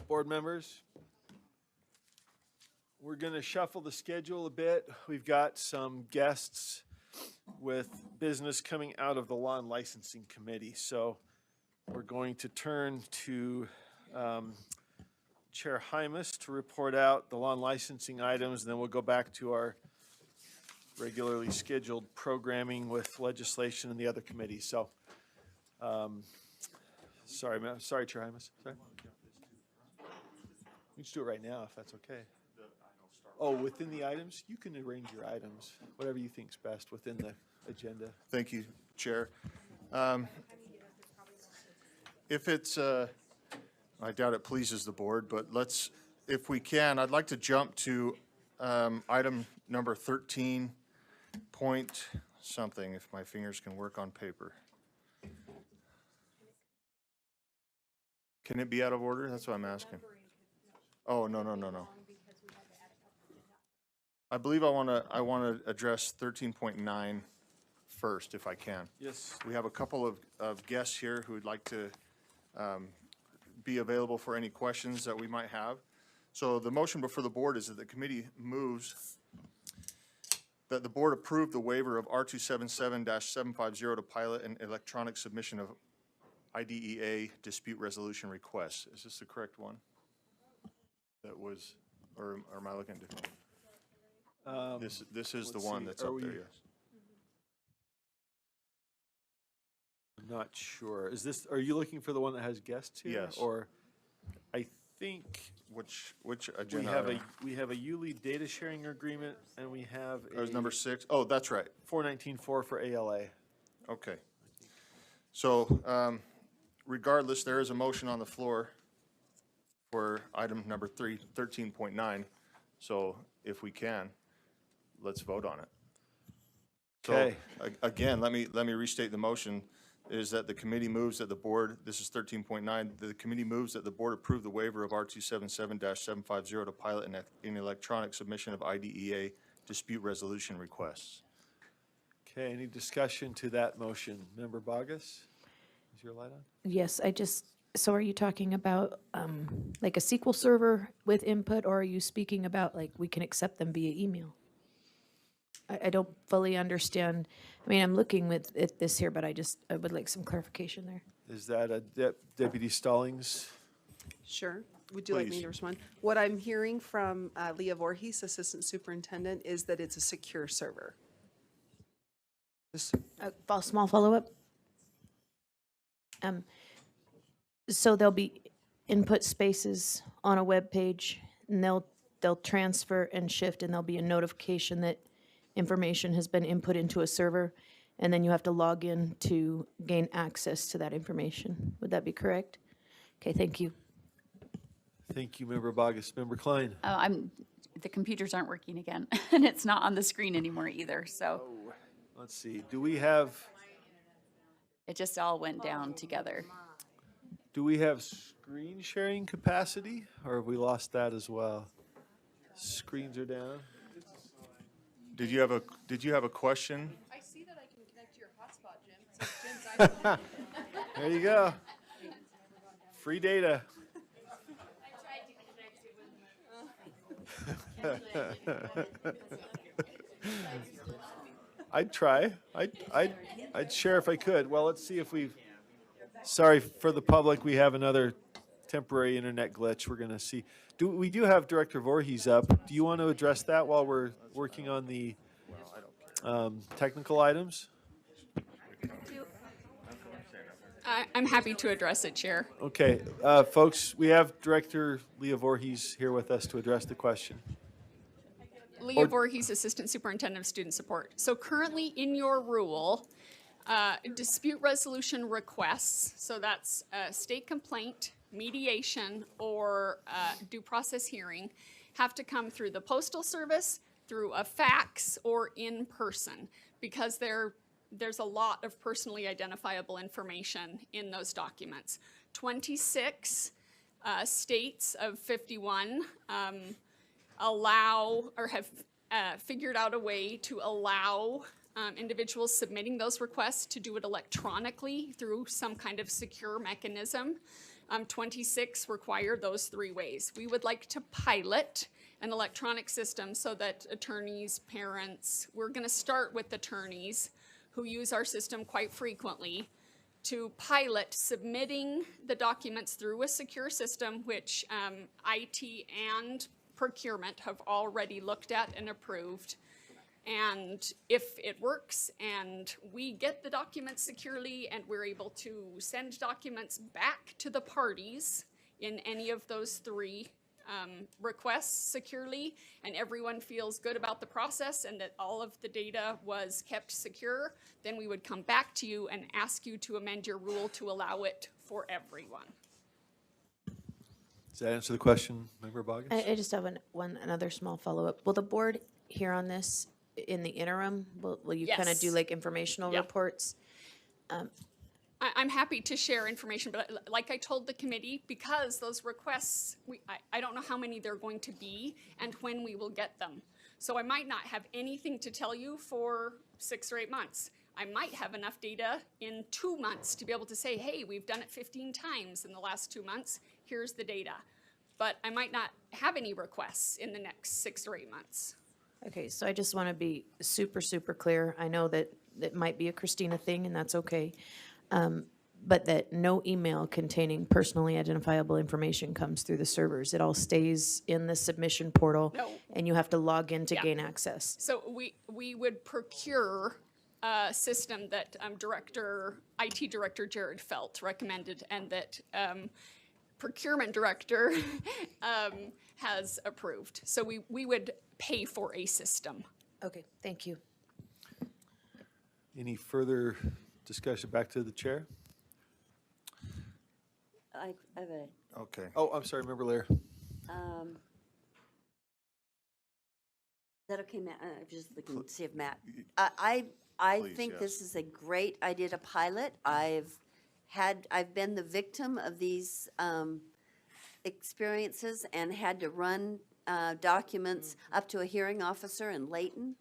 board members. We're going to shuffle the schedule a bit. We've got some guests with business coming out of the Law and Licensing Committee. So we're going to turn to Chair Hymas to report out the law and licensing items, and then we'll go back to our regularly scheduled programming with legislation and the other committees. So, sorry, Chair Hymas. Sorry. We just do it right now, if that's okay. Oh, within the items? You can arrange your items, whatever you think's best within the agenda. Thank you, Chair. If it's, I doubt it pleases the board, but let's, if we can, I'd like to jump to item number 13 point something, if my fingers can work on paper. Can it be out of order? That's what I'm asking. Oh, no. I believe I want to address 13.9 first, if I can. Yes. We have a couple of guests here who would like to be available for any questions that we might have. So the motion before the board is that the committee moves that the board approve the waiver of R277-750 to pilot an electronic submission of IDEA dispute resolution requests. Is this the correct one? That was, or am I looking at different? This is the one that's up there, yes. I'm not sure. Is this, are you looking for the one that has guests here? Yes. Or I think Which agenda? we have a ULE data sharing agreement, and we have That was a number 6. Oh, that's right. 419.4 for ALA. Okay. So regardless, there is a motion on the floor for item number 13.9. So if we can, let's vote on it. Okay. So again, let me restate the motion. Is that the committee moves that the board, this is 13.9, the committee moves that the board approve the waiver of R277-750 to pilot an electronic submission of IDEA dispute resolution requests. Okay, any discussion to that motion? Member Bogus, is your light on? Yes, so are you talking about like a SQL server with input, or are you speaking about like we can accept them via email? I don't fully understand. I mean, I'm looking at this here, but I would like some clarification there. Is that a Deputy Stallings? Sure. Would you like me Please. to respond? What I'm hearing from Leah Voorhees, Assistant Superintendent, is that it's a secure server. Small follow-up. So there'll be input spaces on a web page, and they'll transfer and shift, and there'll be a notification that information has been input into a server, and then you have to log in to gain access to that information. Would that be correct? Okay, thank you. Thank you, Member Bogus. Member Klein? The computers aren't working again, and it's not on the screen anymore either, so Let's see, do we have it just all went down together. screen sharing capacity, or have we lost that as well? Screens are down. Did you have a question? I see that I can connect to your hotspot, Jim. There you go. Free data. I'd try. I'd share if I could. Well, let's see if we've. Sorry for the public. We have another temporary internet glitch. We're gonna see. We do have Director Voorhees up. Do you want to address that while we're working on the technical items? I'm happy to address it, Chair. Okay, folks, we have Director Leah Voorhees here with us to address the question. Leah Voorhees, Assistant Superintendent of Student Support. So currently in your rule, dispute resolution requests, so that's state complaint, mediation, or due process hearing, have to come through the Postal Service, through a fax, or in person, because there's a lot of personally identifiable information in those documents. 26 states of 51 allow or have figured out a way to allow individuals submitting those requests to do it electronically through some kind of secure mechanism. 26 require those 3 ways. We would like to pilot an electronic system so that attorneys, parents, we're going to start with attorneys who use our system quite frequently, to pilot submitting the documents through a secure system, which IT and procurement have already looked at and approved. And if it works and we get the documents securely and we're able to send documents back to the parties in any of those 3 requests securely, and everyone feels good about the process and that all of the data was kept secure, then we would come back to you and ask you to amend your rule to allow it for everyone. Does that answer the question, Member Boggins? I just have another small follow-up. Will the board hear on this in the interim? Will you kind of do Yes. like informational Yeah. reports? I'm happy to share information, but like I told the committee, because those requests, I don't know how many they're going to be and when we will get them. So I might not have anything to tell you for 6 or 8 months. I might have enough data in 2 months to be able to say, hey, we've done it 15 times in the last 2 months. Here's the data. But I might not have any requests in the next 6 or 8 months. Okay, so I just want to be super, super clear. I know that that might be a Christina thing, and that's okay. But that no email containing personally identifiable information comes through the servers. It all stays in the submission portal. No. And you have to log in to Yeah. gain access. So we would procure a system that IT Director Jared Felt recommended, and that Procurement Director has approved. So we would pay for a system. Okay, thank you. Any further discussion? Back to the chair? I have a, Okay. Oh, I'm sorry, Member Lair. is that okay, Matt? I'm just looking to see if Matt, I Please, think yes. this is a great idea to pilot. I've been the victim of these experiences and had to run documents up to a hearing officer in Layton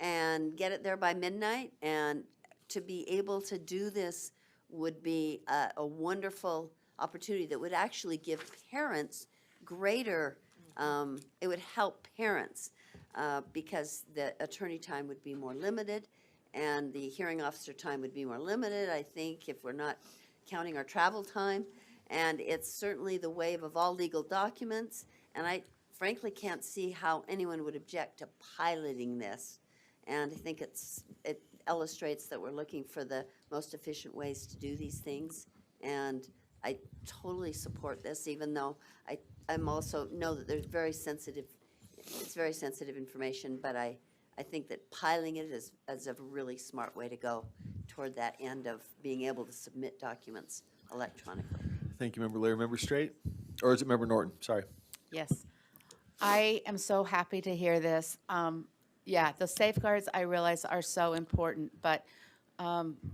and get it there by midnight. And to be able to do this would be a wonderful opportunity that would actually give parents greater, it would help parents because the attorney time would be more limited and the hearing officer time would be more limited, I think, if we're not counting our travel time. And it's certainly the wave of all legal documents. And I frankly can't see how anyone would object to piloting this. And I think it illustrates that we're looking for the most efficient ways to do these things. And I totally support this, even though I'm also know that there's it's very sensitive information, but I think that piling it is a really smart way to go toward that end of being able to submit documents electronically. Thank you, Member Lair. Member Straight? Or is it Member Norton? Sorry. Yes. I am so happy to hear this. Yeah, the safeguards I realize are so important, but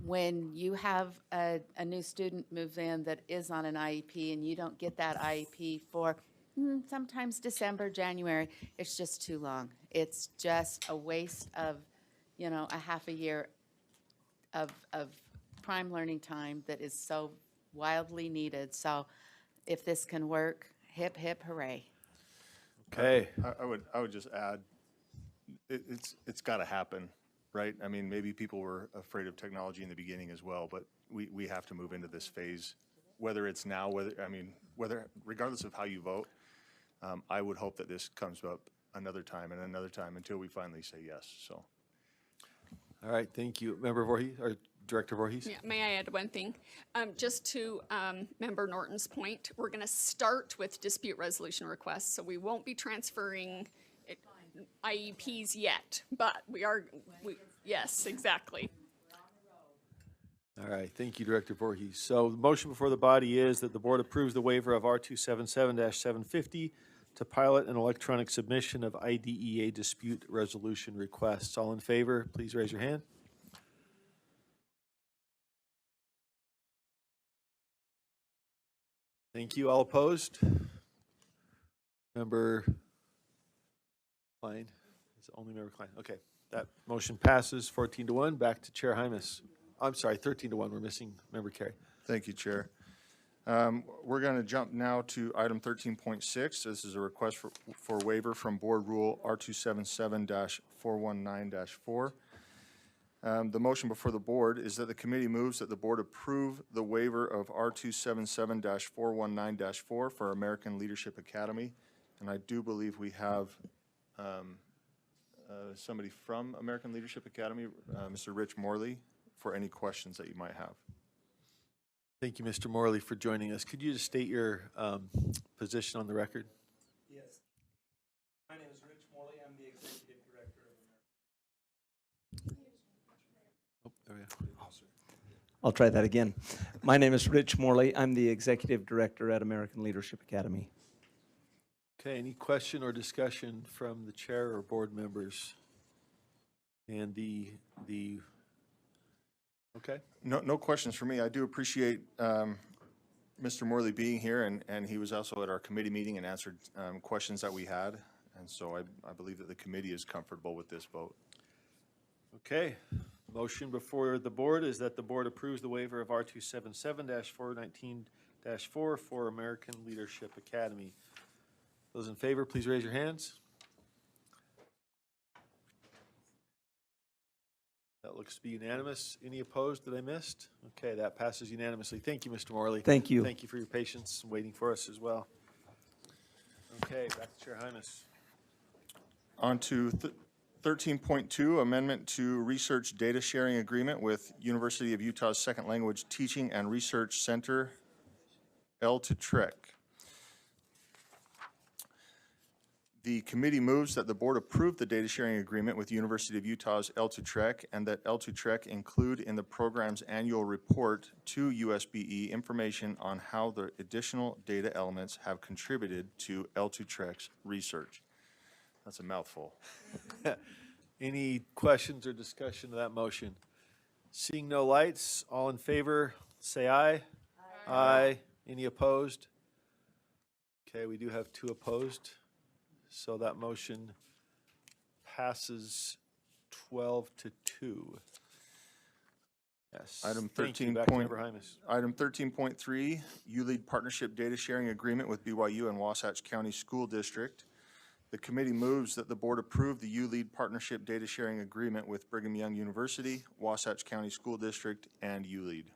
when you have a new student move in that is on an IEP and you don't get that IEP for sometimes December, January, it's just too long. It's just a waste of, a half a year of prime learning time that is so wildly needed. So if this can work, hip, hip, hooray. Okay. I would just add, it's got to happen, right? I mean, maybe people were afraid of technology in the beginning as well, but we have to move into this phase, whether it's now, regardless of how you vote. I would hope that this comes up another time and another time until we finally say yes, so. All right, thank you. Member Voorhees, or Director Voorhees? Yeah, may I add one thing? Just to Member Norton's point, we're going to start with dispute resolution requests, so we won't be transferring IEPs yet, but yes, exactly. All right, thank you, Director Voorhees. So the motion before the body is that the board approves the waiver of R277-750 to pilot an electronic submission of IDEA dispute resolution requests. All in favor, please raise your hand. Thank you. All opposed? Member Klein? Is it only Member Klein? Okay. That motion passes 14-1. Back to Chair Hymas. I'm sorry, 13-1. We're missing Member Carey. Thank you, Chair. We're going to jump now to item 13.6. This is a request for waiver from Board Rule R277-419-4. The motion before the board is that the committee moves that the board approve the waiver of R277-419-4 for American Leadership Academy. And I do believe we have somebody from American Leadership Academy, Mr. Rich Morley, for any questions that you might have. Thank you, Mr. Morley, for joining us. Could you just state your position on the record? Yes. My name is Rich Morley. I'm the Executive Director of Oh, there we go. I'll try that again. My name is Rich Morley. I'm the Executive Director at American Leadership Academy. Okay, any question or discussion from the chair or board members? And okay. No questions for me. I do appreciate Mr. Morley being here, and he was also at our committee meeting and answered questions that we had. And so I believe that the committee is comfortable with this vote. Okay. Motion before the board is that the board approves the waiver of R277-419-4 for American Leadership Academy. Those in favor, please raise your hands. That looks to be unanimous. Any opposed that I missed? Okay, that passes unanimously. Thank you, Mr. Morley. Thank you. Thank you for your patience and waiting for us as well. Okay, back to Chair Hymas. On to 13.2, amendment to research data sharing agreement with University of Utah's Second Language Teaching and Research Center, L2TREC. The committee moves that the board approve the data sharing agreement with University of Utah's L2TREC and that L2TREC include in the program's annual report to USBE information on how the additional data elements have contributed to L2TREC's research. That's a mouthful. Any questions or discussion of that motion? Seeing no lights, all in favor, say aye. Aye. Any opposed? Okay, we do have 2 opposed. So that motion passes 12-2. Yes. Item Thank you. 13 Back to point- Member Hymas. Item 13.3, ULEAD Partnership Data Sharing Agreement with BYU and Wasatch County School District. The committee moves that the board approve the ULEAD Partnership Data Sharing Agreement with Brigham Young University, Wasatch County School District, and ULEAD.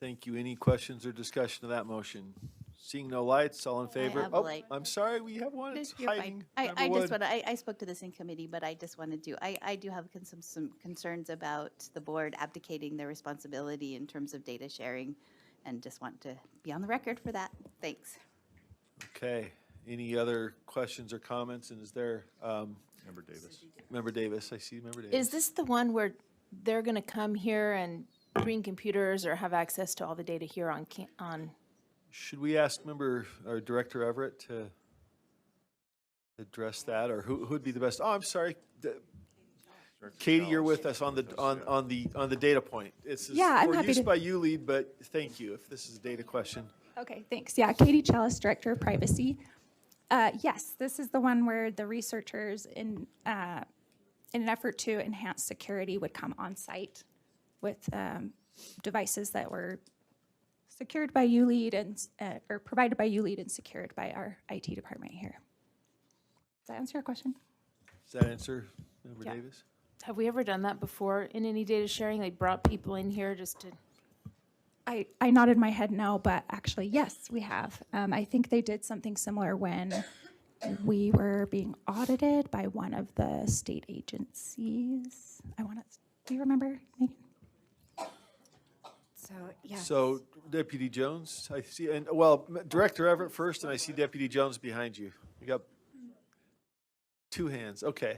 Thank you. Any questions or discussion of that motion? Seeing no lights, all in favor? have a Oh, light. I'm sorry, we have one. It's You're fine. hiding. I Member just Wood. want I spoke to this in committee, but I just wanted to, I do have some concerns about the board abdicating their responsibility in terms of data sharing, and just want to be on the record for that. Thanks. Okay. Any other questions or comments? And is there, Member Davis. Member Davis, I see Member Davis. Is this the one where they're going to come here and bring computers or have access to all the data here on? Should we ask Member or Director Everett to address that, or who'd be the best? Oh, I'm sorry. Katie, you're with us on the data point. It's Yeah, I'm for happy use to- by ULEAD, but thank you if this is a data question. Okay, thanks. Yeah, Katie Chalice, Director of Privacy. Yes, this is the one where the researchers, in an effort to enhance security, would come on site with devices that were secured by ULEAD and or provided by ULEAD and secured by our IT department here. Does that answer your question? Does that answer, Member Yeah. Davis? Have we ever done that before in any data sharing? They brought people in here just to, I nodded my head no, but actually, yes, we have. I think they did something similar when we were being audited by one of the state agencies. Do you remember, Megan? So, yeah. So Deputy Jones, I see, and well, Director Everett first, and I see Deputy Jones behind you. We got 2 hands. Okay.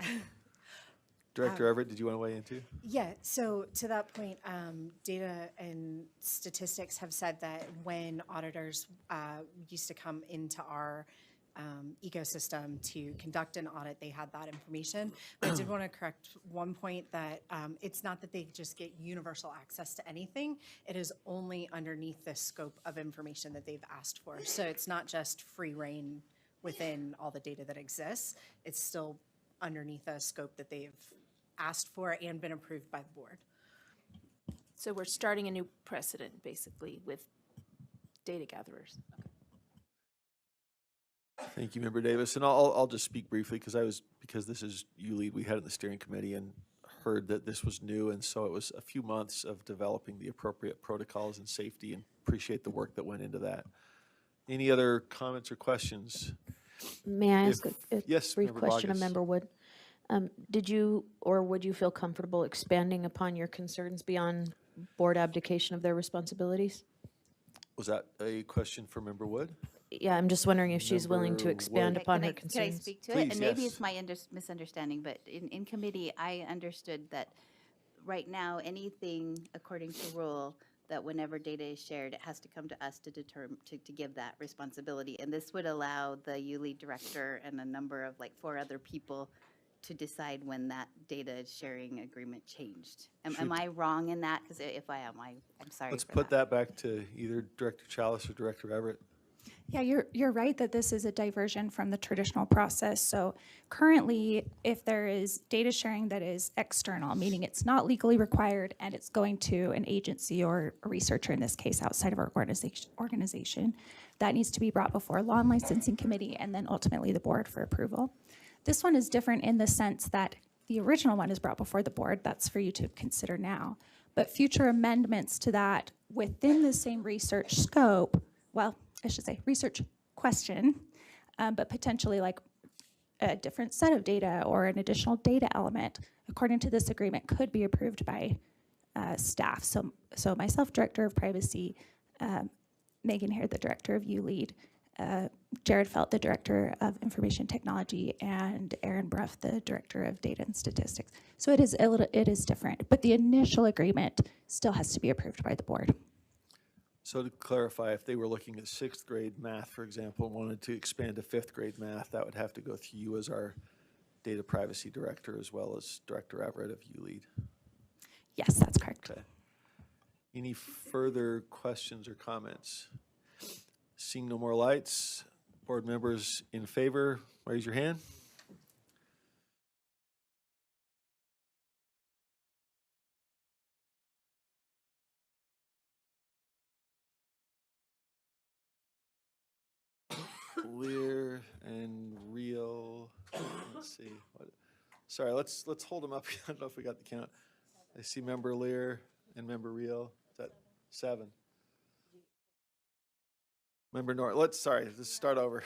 Director Everett, did you want to weigh in too? Yeah, so to that point, data and statistics have said that when auditors used to come into our ecosystem to conduct an audit, they had that information. But I did want to correct one point that it's not that they just get universal access to anything. It is only underneath the scope of information that they've asked for. So it's not just free reign within all the data that exists. It's still underneath a scope that they've asked for and been approved by the board. So we're starting a new precedent, basically, with data gatherers. Thank you, Member Davis. And I'll just speak briefly because this is ULEAD. We had it in the steering committee and heard that this was new. And so it was a few months of developing the appropriate protocols and safety, and appreciate the work that went into that. Any other comments or questions? May I ask a Yes, brief Member question of Bogus. Member Wood? Did you, or would you feel comfortable expanding upon your concerns beyond board abdication of their responsibilities? Was that a question for Member Wood? Yeah, I'm just wondering if she's willing to Member expand Wood. upon her Can I concerns. speak to it? Please, And maybe yes. it's my misunderstanding, but in committee, I understood that right now, anything according to rule, that whenever data is shared, it has to come to us to determine, to give that responsibility. And this would allow the ULEAD director and a number of, like, 4 other people to decide when that data sharing agreement changed. Am I wrong in that? Because if I am, I'm sorry Let's for put that back to either Director Chalice or Director Everett. Yeah, you're right that this is a diversion from the traditional process. So currently, if there is data sharing that is external, meaning it's not legally required and it's going to an agency or a researcher, in this case, outside of our organization, that needs to be brought before Law and Licensing Committee and then ultimately the board for approval. This one is different in the sense that the original one is brought before the board. That's for you to consider now. But future amendments to that within the same research scope, well, I should say research question, but potentially like a different set of data or an additional data element, according to this agreement, could be approved by staff. So myself, Director of Privacy, Megan here, the Director of ULEAD, Jared Felt, the Director of Information Technology, and Aaron Bruff, the Director of Data and Statistics. So it is different, but the initial agreement still has to be approved by the board. So to clarify, if they were looking at 6th grade math, for example, and wanted to expand to 5th grade math, that would have to go through you as our data privacy director, as well as Director Everett of ULEAD. Yes, that's correct. Okay. Any further questions or comments? Seeing no more lights, board members in favor, raise your hand. Lear and Real, let's see. Sorry, let's hold them up. I don't know if we got the count. I see Member Lear and Member Real. Is that 7? Member Norton, let's start over.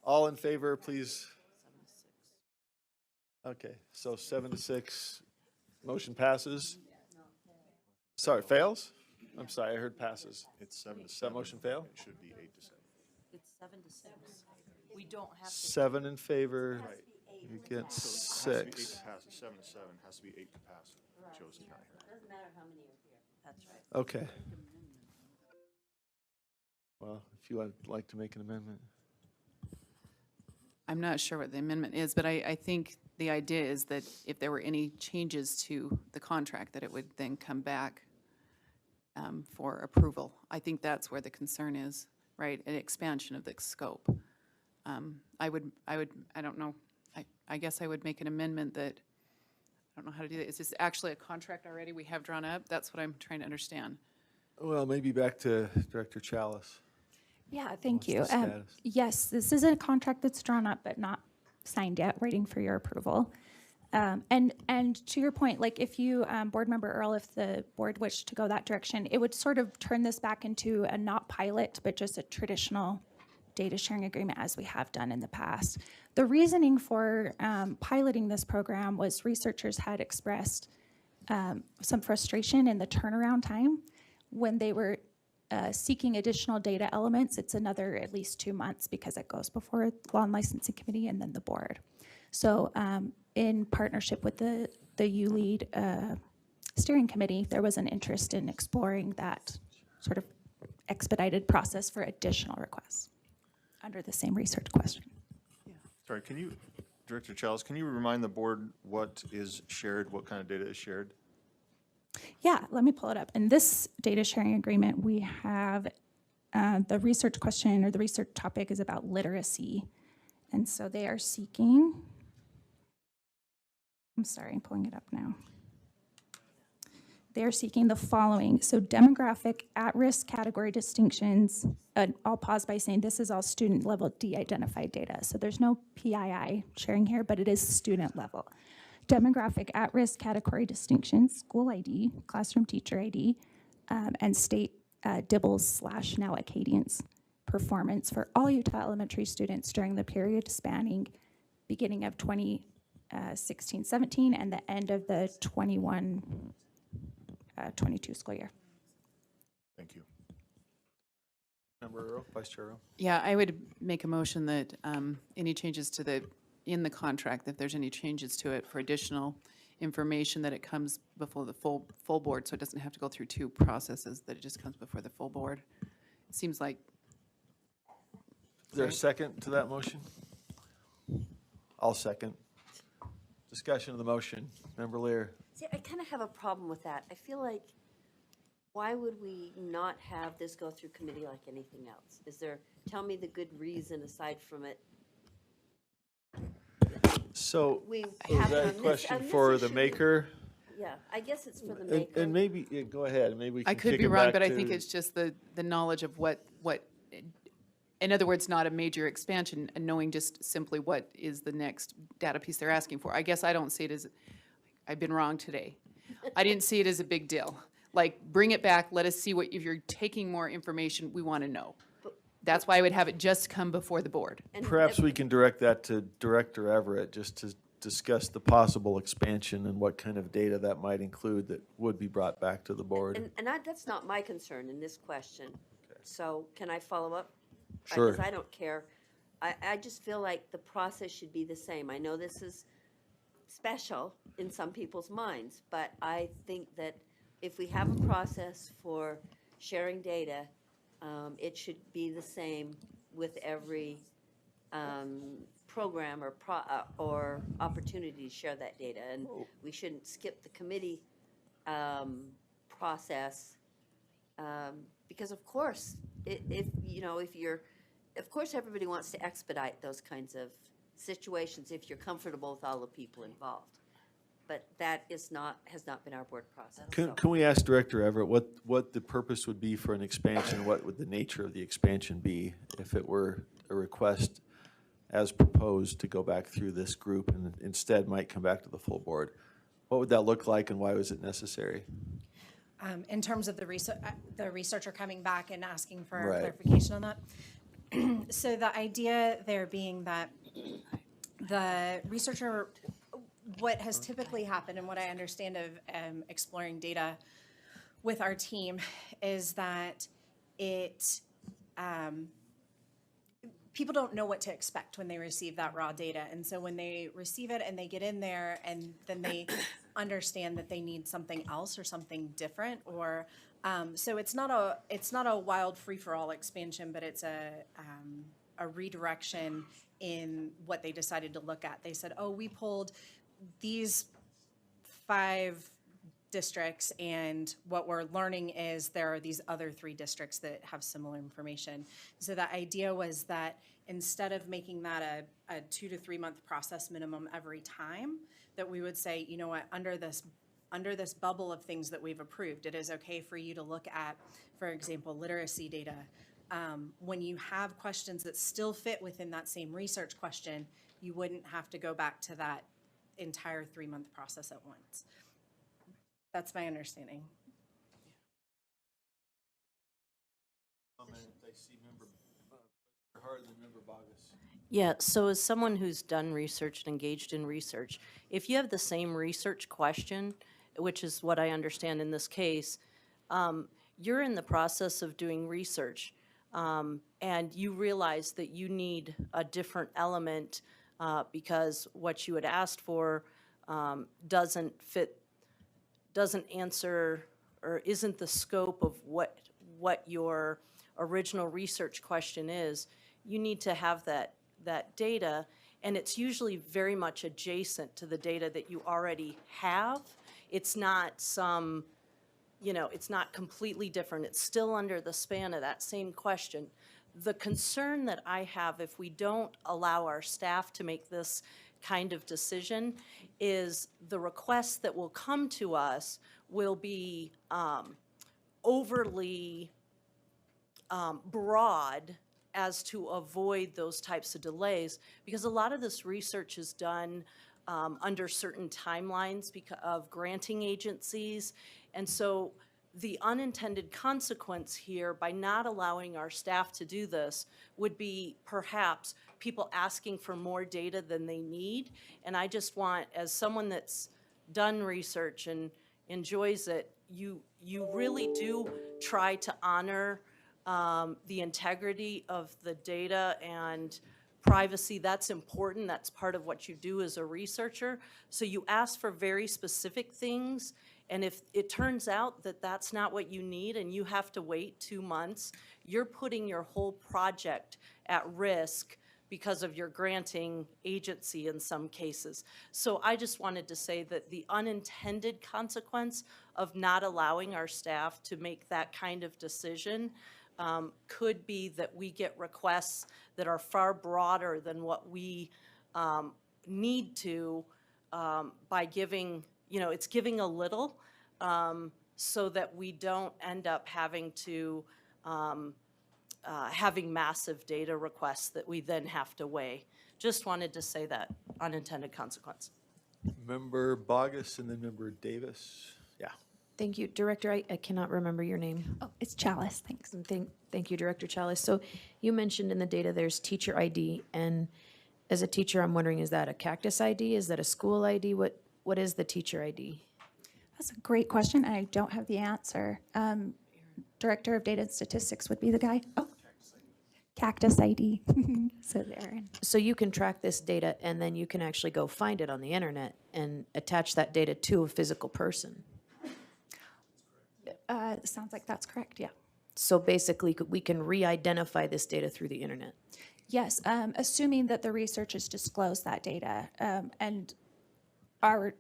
All in favor, please. Okay, so 7 to 6, motion passes. Sorry, fails? I'm sorry, I heard passes. It's 7 to Does 7. that motion fail? It should be 8 to 7. It's 7 to 6. We don't have 7 in favor, against So it has to be 8 6. to pass. It's 7 to 7, has to be 8 to pass. Joe's not here. Doesn't matter how many are here. That's right. Okay. Well, if you would like to make an amendment. I'm not sure what the amendment is, but I think the idea is that if there were any changes to the contract, that it would then come back for approval. I think that's where the concern is, right? An expansion of the scope. I don't know, I guess I would make an amendment that, I don't know how to do that. Is this actually a contract already we have drawn up? That's what I'm trying to understand. Well, maybe back to Director Chalice. Yeah, thank What's you. the status? Yes, this is a contract that's drawn up but not signed yet, waiting for your approval. And to your point, like if you, Board Member Earl, if the board wished to go that direction, it would sort of turn this back into a not pilot, but just a traditional data sharing agreement as we have done in the past. The reasoning for piloting this program was researchers had expressed some frustration in the turnaround time when they were seeking additional data elements. It's another at least 2 months because it goes before Law and Licensing Committee and then the board. So in partnership with the ULEAD steering committee, there was an interest in exploring that sort of expedited process for additional requests under the same research question. Sorry, can you, Director Chalice, can you remind the board what is shared, what kind of data is shared? Yeah, let me pull it up. In this data sharing agreement, we have the research question or the research topic is about literacy. And so they are seeking I'm sorry, I'm pulling it up now. They're seeking the following. So demographic at-risk category distinctions. I'll pause by saying this is all student level de-identified data. So there's no PII sharing here, but it is student level. Demographic at-risk category distinctions, school ID, classroom teacher ID, and state DIBELS / now Acadians performance for all Utah elementary students during the period spanning beginning of 2016-17 and the end of the 21-22 school year. Thank you. Member Earl, Vice Chair Earl. Yeah, I would make a motion that any changes to in the contract, if there's any changes to it for additional information, that it comes before the full board, so it doesn't have to go through two processes, that it just comes before the full board. It seems like. Is there a second to that motion? I'll second. Discussion of the motion. Member Lear. See, I kind of have a problem with that. I feel like, why would we not have this go through committee like anything else? Tell me the good reason aside from it. So, We is have that on a this- question on this for the issue- maker? Yeah, I guess it's for the And maker. and maybe, yeah, go ahead, maybe we can I could kick be it wrong, back but I think to- it's just the knowledge of what, in other words, not a major expansion, and knowing just simply what is the next data piece they're asking for. I guess I don't see it as, I've been wrong today. I didn't see it as a big deal. Like, bring it back, let us see what, if you're taking more information, we want to know. That's why I would have it just come before the board. And Perhaps we can direct that to Director Everett, just to discuss the possible expansion and what kind of data that might include that would be brought back to the board. That's not my concern in this question. So can I follow up? Sure. Because I don't care. I just feel like the process should be the same. I know this is special in some people's minds, but I think that if we have a process for sharing data, it should be the same with every program or opportunity to share that data. And we shouldn't skip the committee process because of course, of course everybody wants to expedite those kinds of situations if you're comfortable with all the people involved. But that has not been our board process. so. Can we ask Director Everett what the purpose would be for an expansion? What would the nature of the expansion be if it were a request as proposed to go back through this group and instead might come back to the full board? What would that look like and why was it necessary? In terms of the researcher coming back and asking for Right. clarification on that. So the idea there being that the researcher, what has typically happened and what I understand of exploring data with our team is that people don't know what to expect when they receive that raw data. And so when they receive it and they get in there and then they understand that they need something else or something different or so it's not a wild free-for-all expansion, but it's a redirection in what they decided to look at. They said, oh, we pulled these 5 districts, and what we're learning is there are these other 3 districts that have similar information. So the idea was that instead of making that a 2 to 3 month process minimum every time, that we would say, you know what, under this bubble of things that we've approved, it is okay for you to look at, for example, literacy data. When you have questions that still fit within that same research question, you wouldn't have to go back to that entire 3 month process at once. That's my understanding. Yeah, so as someone who's done research and engaged in research, if you have the same research question, which is what I understand in this case, you're in the process of doing research, and you realize that you need a different element because what you had asked for doesn't answer or isn't the scope of what your original research question is. You need to have that data, and it's usually very much adjacent to the data that you already have. It's not it's not completely different. It's still under the span of that same question. The concern that I have, if we don't allow our staff to make this kind of decision is the requests that will come to us will be overly broad as to avoid those types of delays, because a lot of this research is done under certain timelines of granting agencies. And so the unintended consequence here by not allowing our staff to do this would be perhaps people asking for more data than they need. And I just want, as someone that's done research and enjoys it, you really do try to honor the integrity of the data and privacy. That's important. That's part of what you do as a researcher. So you ask for very specific things, and if it turns out that that's not what you need and you have to wait 2 months, you're putting your whole project at risk because of your granting agency in some cases. So I just wanted to say that the unintended consequence of not allowing our staff to make that kind of decision could be that we get requests that are far broader than what we need to by giving, it's giving a little so that we don't end up having to having massive data requests that we then have to weigh. Just wanted to say that, unintended consequence. Member Bogus and then Member Davis. Yeah. Thank you. Director, I cannot remember your name. Oh, it's Chalice, thanks. And thank you, Director Chalice. So you mentioned in the data there's teacher ID, and as a teacher, I'm wondering, is that a Cactus ID? Is that a school ID? What is the teacher ID? That's a great question. I don't have the answer. Director of Data and Statistics would be the guy. Oh, Cactus ID. So there. So you can track this data, and then you can actually go find it on the internet and attach that data to a physical person. Sounds like that's correct, yeah. So basically, we can re-identify this data through the internet. Yes, assuming that the researchers disclose that data, and our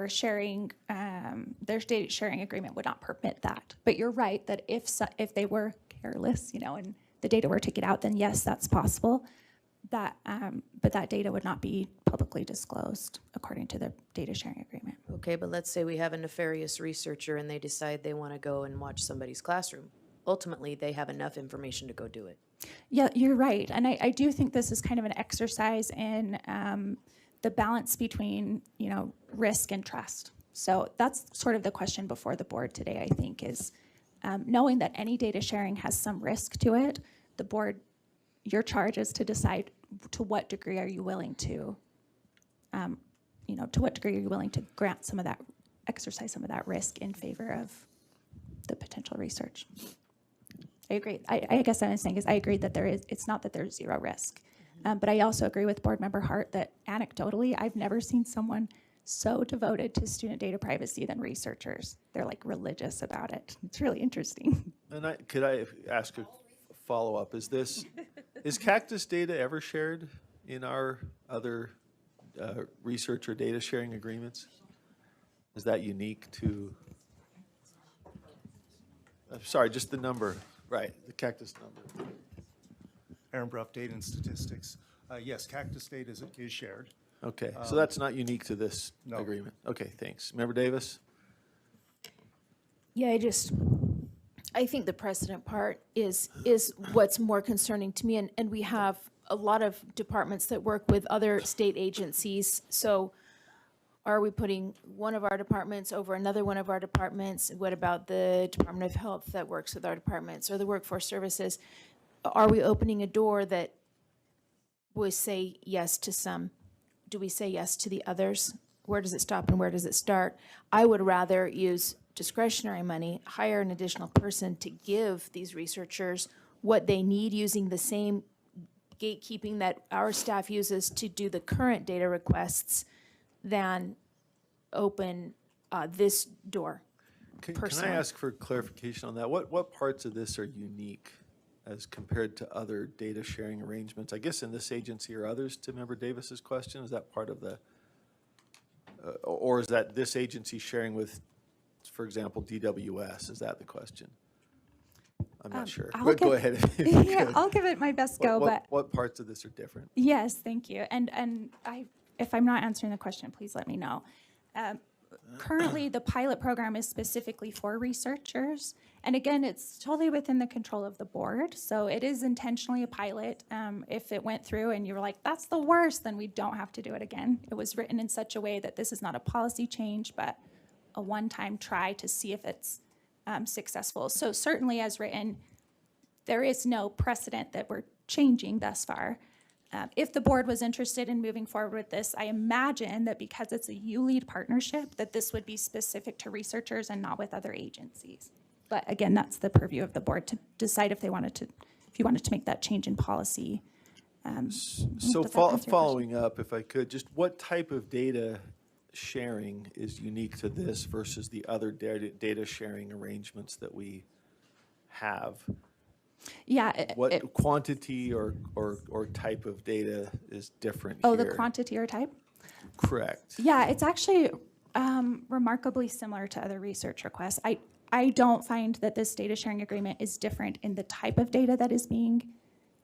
sharing, their data sharing agreement would not permit that. But you're right that if they were careless, and the data were to get out, then yes, that's possible. But that data would not be publicly disclosed according to the data sharing agreement. Okay, but let's say we have a nefarious researcher and they decide they want to go and watch somebody's classroom. Ultimately, they have enough information to go do it. Yeah, you're right. And I do think this is kind of an exercise in the balance between, risk and trust. So that's sort of the question before the board today, I think, is knowing that any data sharing has some risk to it, the board, your charge is to decide to what degree are you willing to, to what degree are you willing to grant some of that, exercise some of that risk in favor of the potential research. I agree. I guess what I'm saying is I agree that it's not that there's zero risk. But I also agree with Board Member Hart that anecdotally, I've never seen someone so devoted to student data privacy than researchers. They're like religious about it. It's really interesting. And could I ask a follow-up? Is Cactus data ever shared in our other research or data sharing agreements? Is that unique to, sorry, just the number, right, the Cactus number. Aaron Bruff, Data and Statistics. Yes, Cactus data is shared. Okay, so that's not unique to this No. agreement. Okay, thanks. Member Davis? Yeah, I think the precedent part is what's more concerning to me, and we have a lot of departments that work with other state agencies, so are we putting one of our departments over another one of our departments? What about the Department of Health that works with our departments, or the Workforce Services? Are we opening a door that we say yes to some? Do we say yes to the others? Where does it stop and where does it start? I would rather use discretionary money, hire an additional person to give these researchers what they need using the same gatekeeping that our staff uses to do the current data requests than open this door. Can I Personally. ask for clarification on that? What parts of this are unique as compared to other data sharing arrangements? I guess in this agency or others, to Member Davis's question, is that part of the, or is that this agency sharing with, for example, DWS? Is that the question? I'm not sure. But go ahead. if you Yeah, could. I'll give it my best go, but What parts of this are different? yes, thank you. And if I'm not answering the question, please let me know. Currently, the pilot program is specifically for researchers. And again, it's totally within the control of the board. So it is intentionally a pilot. If it went through and you were like, that's the worst, then we don't have to do it again. It was written in such a way that this is not a policy change, but a one-time try to see if it's successful. So certainly as written, there is no precedent that we're changing thus far. If the board was interested in moving forward with this, I imagine that because it's a ULEAD partnership, that this would be specific to researchers and not with other agencies. But again, that's the purview of the board to decide if they wanted to, if you wanted to make that change in policy. So does that answer your question? following up, if I could, just what type of data sharing is unique to this versus the other data sharing arrangements that we have? Yeah. What quantity or type of data is different Oh, here? the quantity or type? Correct. Yeah, it's actually remarkably similar to other research requests. I don't find that this data sharing agreement is different in the type of data that is being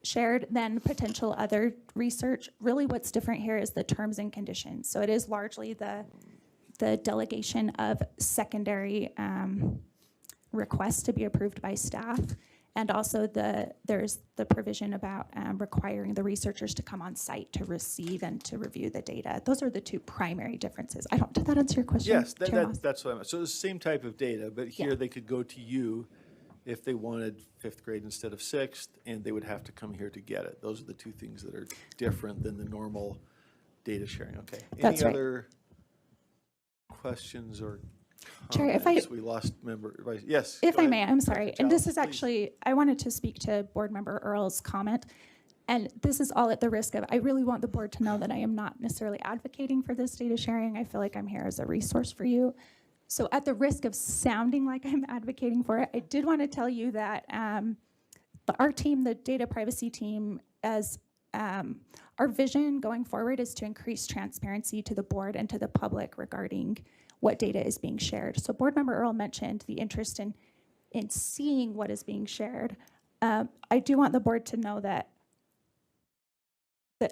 shared than potential other research. Really what's different here is the terms and conditions. So it is largely the delegation of secondary requests to be approved by staff. And also there's the provision about requiring the researchers to come on site to receive and to review the data. Those are the two primary differences. Did that answer your question? Yes, Chair Moss? that's what I meant. So it's the same type of data, but here Yeah. they could go to you if they wanted 5th grade instead of 6th, and they would have to come here to get it. Those are the two things that are different than the normal data sharing. Okay. That's Any right. other questions or Chair, if comments? We lost member, yes. If go I ahead, may, I'm Dr. sorry. And this Chalice, is please. actually, I wanted to speak to Board Member Earl's comment. And this is all at the risk of, I really want the board to know that I am not necessarily advocating for this data sharing. I feel like I'm here as a resource for you. So at the risk of sounding like I'm advocating for it, I did want to tell you that our team, the data privacy team, as our vision going forward is to increase transparency to the board and to the public regarding what data is being shared. So Board Member Earl mentioned the interest in seeing what is being shared. I do want the board to know that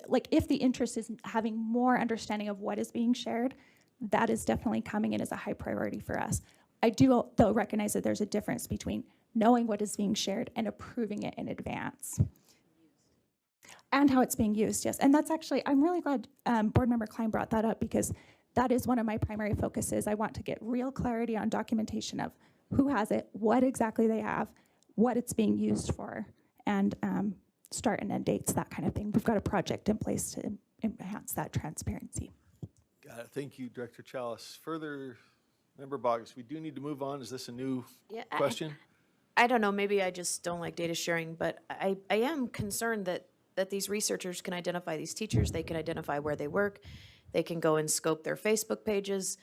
like if the interest is having more understanding of what is being shared, that is definitely coming in as a high priority for us. I do though recognize that there's a difference between knowing what is being shared and approving it in advance. And how it's being used, yes. And that's actually, I'm really glad Board Member Klein brought that up because that is one of my primary focuses. I want to get real clarity on documentation of who has it, what exactly they have, what it's being used for, and start and end dates, that kind of thing. We've got a project in place to enhance that transparency. Got it. Thank you, Director Chalice. Further, Member Bogus, we do need to move on. Is this a new Yeah, question? I don't know, maybe I just don't like data sharing, but I am concerned that these researchers can identify these teachers, they can identify where they work, they can go and scope their Facebook pages,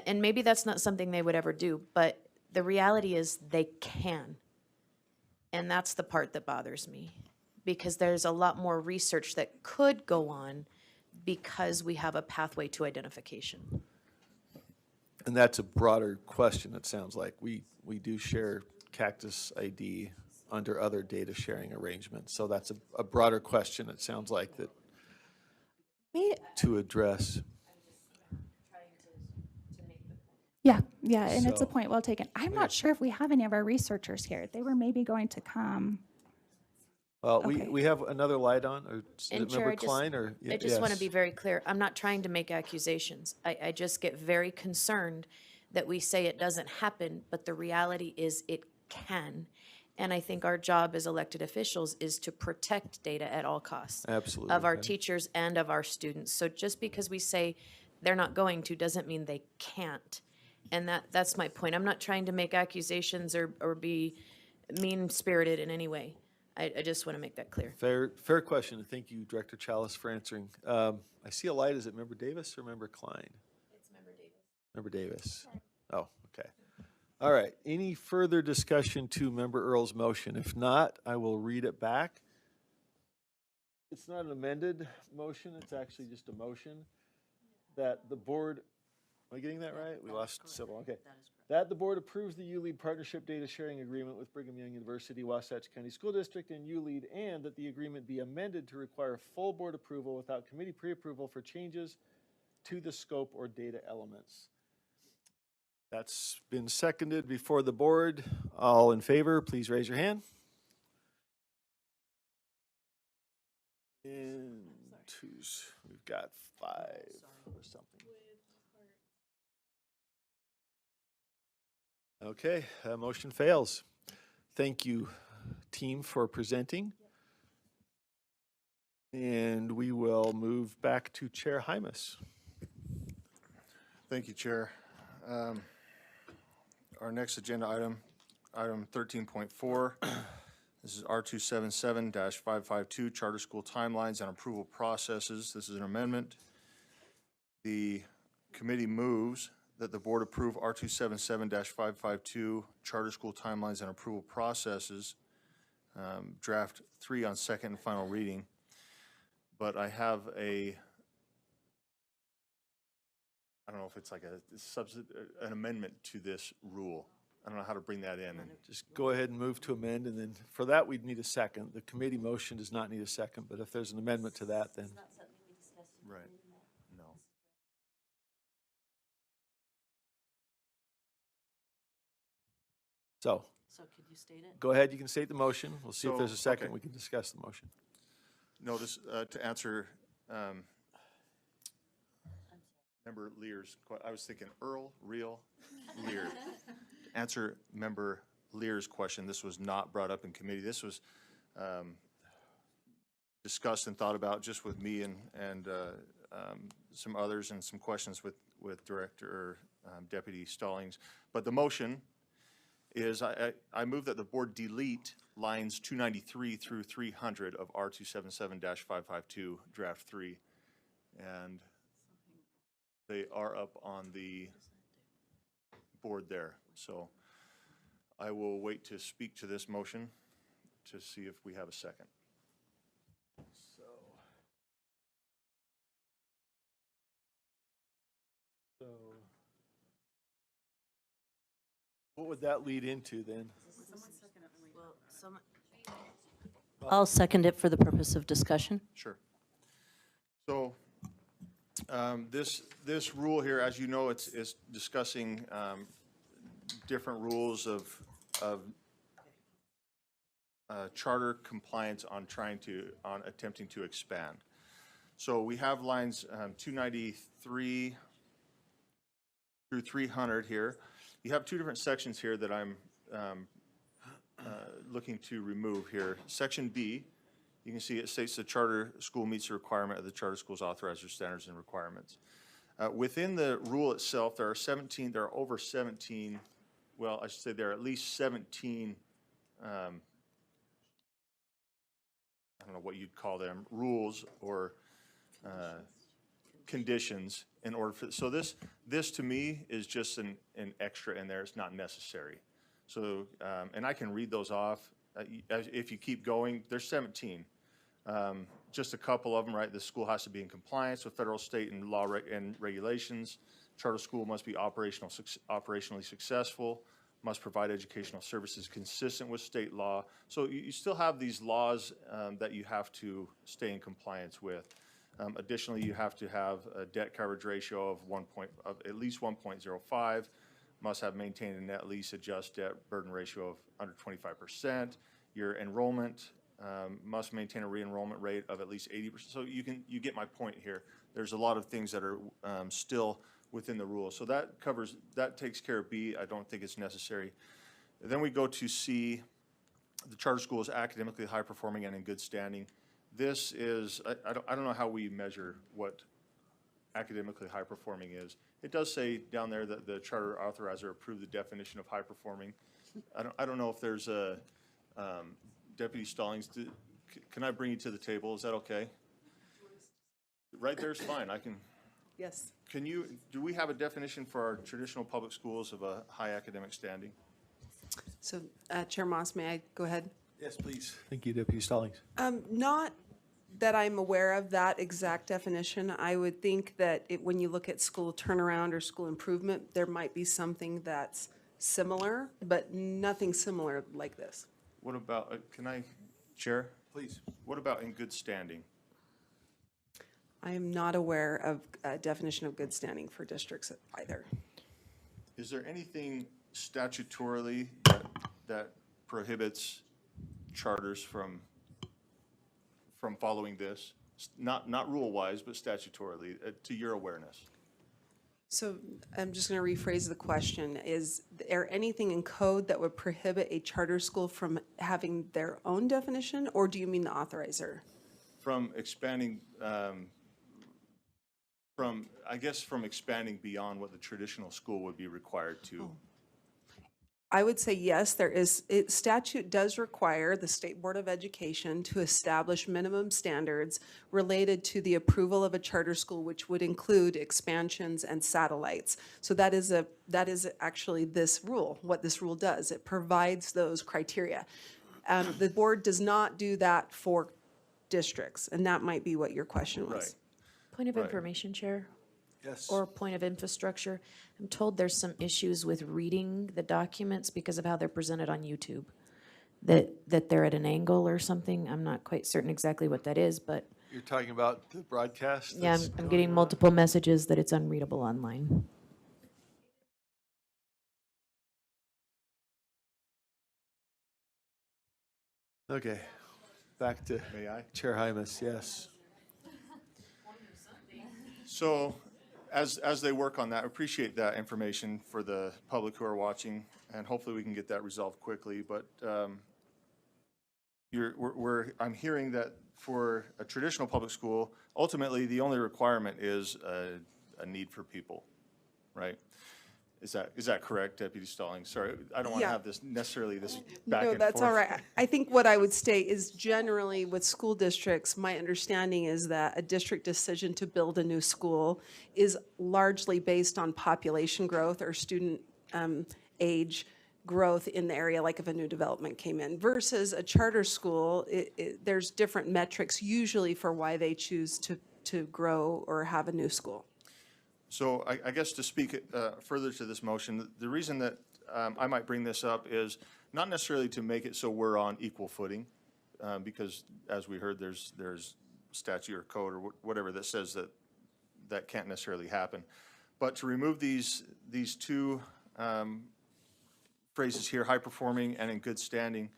and maybe that's not something they would ever do, but the reality is they can. And that's the part that bothers me, because there's a lot more research that could go on because we have a pathway to identification. And that's a broader question, it sounds like. We do share Cactus ID under other data sharing arrangements. So that's a broader question, it sounds like, that to address. Yeah, and it's a So- point well taken. I'm not sure if we have any of our researchers here. They were maybe going to come. Well, Okay. we have another light on, or is it And Chair, Member Klein, or? I just want to yes. be very clear. I'm not trying to make accusations. I just get very concerned that we say it doesn't happen, but the reality is it can. And I think our job as elected officials is to protect data at all costs. Absolutely. Of our And- teachers and of our students. So just because we say they're not going to doesn't mean they can't. And that's my point. I'm not trying to make accusations or be mean-spirited in any way. I just want to make that clear. Fair question, and thank you, Director Chalice, for answering. I see a light. Is it Member Davis or Member Klein? It's Member Davis. Member Davis. Oh, okay. All right. Any further discussion to Member Earl's motion? If not, I will read it back. It's not an amended motion. It's actually just a motion that the board Am I getting that right? We lost civil, okay. That the board approves the ULEAD Partnership Data Sharing Agreement with Brigham Young University, Wasatch County School District, and ULEAD, and that the agreement be amended to require full board approval without committee pre-approval for changes to the scope or data elements. That's been seconded before the board. All in favor, please raise your hand. And we've got 5 or something. Okay, motion fails. Thank you, team, for presenting. And we will move back to Chair Hymas. Thank you, Chair. Our next agenda item, item 13.4. This is R277-552, Charter School Timelines and Approval Processes. This is an amendment. The committee moves that the board approve R277-552, Charter School Timelines and Approval Processes, draft 3 on second and final reading. But I have I don't know if it's like an amendment to this rule. I don't know how to bring that in. Just go ahead and move to amend, and then for that, we'd need a second. The committee motion does not need a second, but if there's an amendment to that, then. Right. No. So, could you state it? go ahead, you can state the motion. We'll see if there's a So, second, okay. we can discuss the motion. No, this, to answer Member Lear's, I was thinking Earl, Real, Lear. To answer Member Lear's question, this was not brought up in committee. This was discussed and thought about just with me and some others, and some questions with Director Deputy Stallings. But the motion is I move that the board delete lines 293 through 300 of R277-552 draft 3. And they are up on the board there. So I will wait to speak to this motion to see if we have a second. So what would that lead into then? I'll second it for the purpose of discussion. Sure. So this rule here, as you know, it's discussing different rules of charter compliance on attempting to expand. So we have lines 293 through 300 here. You have 2 different sections here that I'm looking to remove here. Section B, you can see it states the charter school meets the requirement of the charter school's authorizer standards and requirements. Within the rule itself, there are over 17, well, I should say there are at least 17, I don't know what you'd call them, rules or conditions in order for, so this to me is just an extra in there. It's not necessary. So, and I can read those off. If you keep going, there's 17. Just a couple of them, right? The school has to be in compliance with federal, state, and law and regulations. Charter school must be operationally successful, must provide educational services consistent with state law. So you still have these laws that you have to stay in compliance with. Additionally, you have to have a debt coverage ratio of at least 1.05, must have maintained a net lease adjusted debt burden ratio of under 25%. Your enrollment must maintain a re-enrollment rate of at least 80%. So you get my point here. There's a lot of things that are still within the rules. So that takes care of B. I don't think it's necessary. Then we go to C. The charter school is academically high performing and in good standing. This is, I don't know how we measure what academically high performing is. It does say down there that the charter authorizer approved the definition of high performing. I don't know if there's a, Deputy Stallings, can I bring you to the table? Is that okay? Right there's fine. I can. Yes. Do we have a definition for our traditional public schools of a high academic standing? So Chair Moss, may I go ahead? Yes, please. Thank you, Deputy Stallings. Not that I'm aware of that exact definition. I would think that when you look at school turnaround or school improvement, there might be something that's similar, but nothing similar like this. What about, can I, Chair? Please. What about in good standing? I am not aware of a definition of good standing for districts either. Is there anything statutorily that prohibits charters from following this? Not rule-wise, but statutorily, to your awareness? So I'm just going to rephrase the question. Is there anything in code that would prohibit a charter school from having their own definition, or do you mean the authorizer? From expanding, from expanding beyond what the traditional school would be required to. I would say yes, there is, statute does require the State Board of Education to establish minimum standards related to the approval of a charter school, which would include expansions and satellites. So that is actually this rule, what this rule does. It provides those criteria. The board does not do that for districts, and that might be what your question was. Right. Point of Right. information, Chair, Yes. or point of infrastructure. I'm told there's some issues with reading the documents because of how they're presented on YouTube. That they're at an angle or something. I'm not quite certain exactly what that is, but You're talking about the broadcast? yeah, that's I'm going getting around? multiple messages that it's unreadable online. Okay, back to May I? Chair Hymas, yes. So, as they work on that, appreciate that information for the public who are watching, and hopefully we can get that resolved quickly, but I'm hearing that for a traditional public school, ultimately, the only requirement is a need for people, right? Is that correct, Deputy Stallings? Sorry, I don't want to Yeah. have this necessarily this back and No, forth. that's all right. I think what I would state is generally with school districts, my understanding is that a district decision to build a new school is largely based on population growth or student age growth in the area, like if a new development came in, versus a charter school, there's different metrics usually for why they choose to grow or have a new school. So I guess to speak further to this motion, the reason that I might bring this up is not necessarily to make it so we're on equal footing, because as we heard, there's statute or code or whatever that says that can't necessarily happen. But to remove these two phrases here, high performing and in good standing,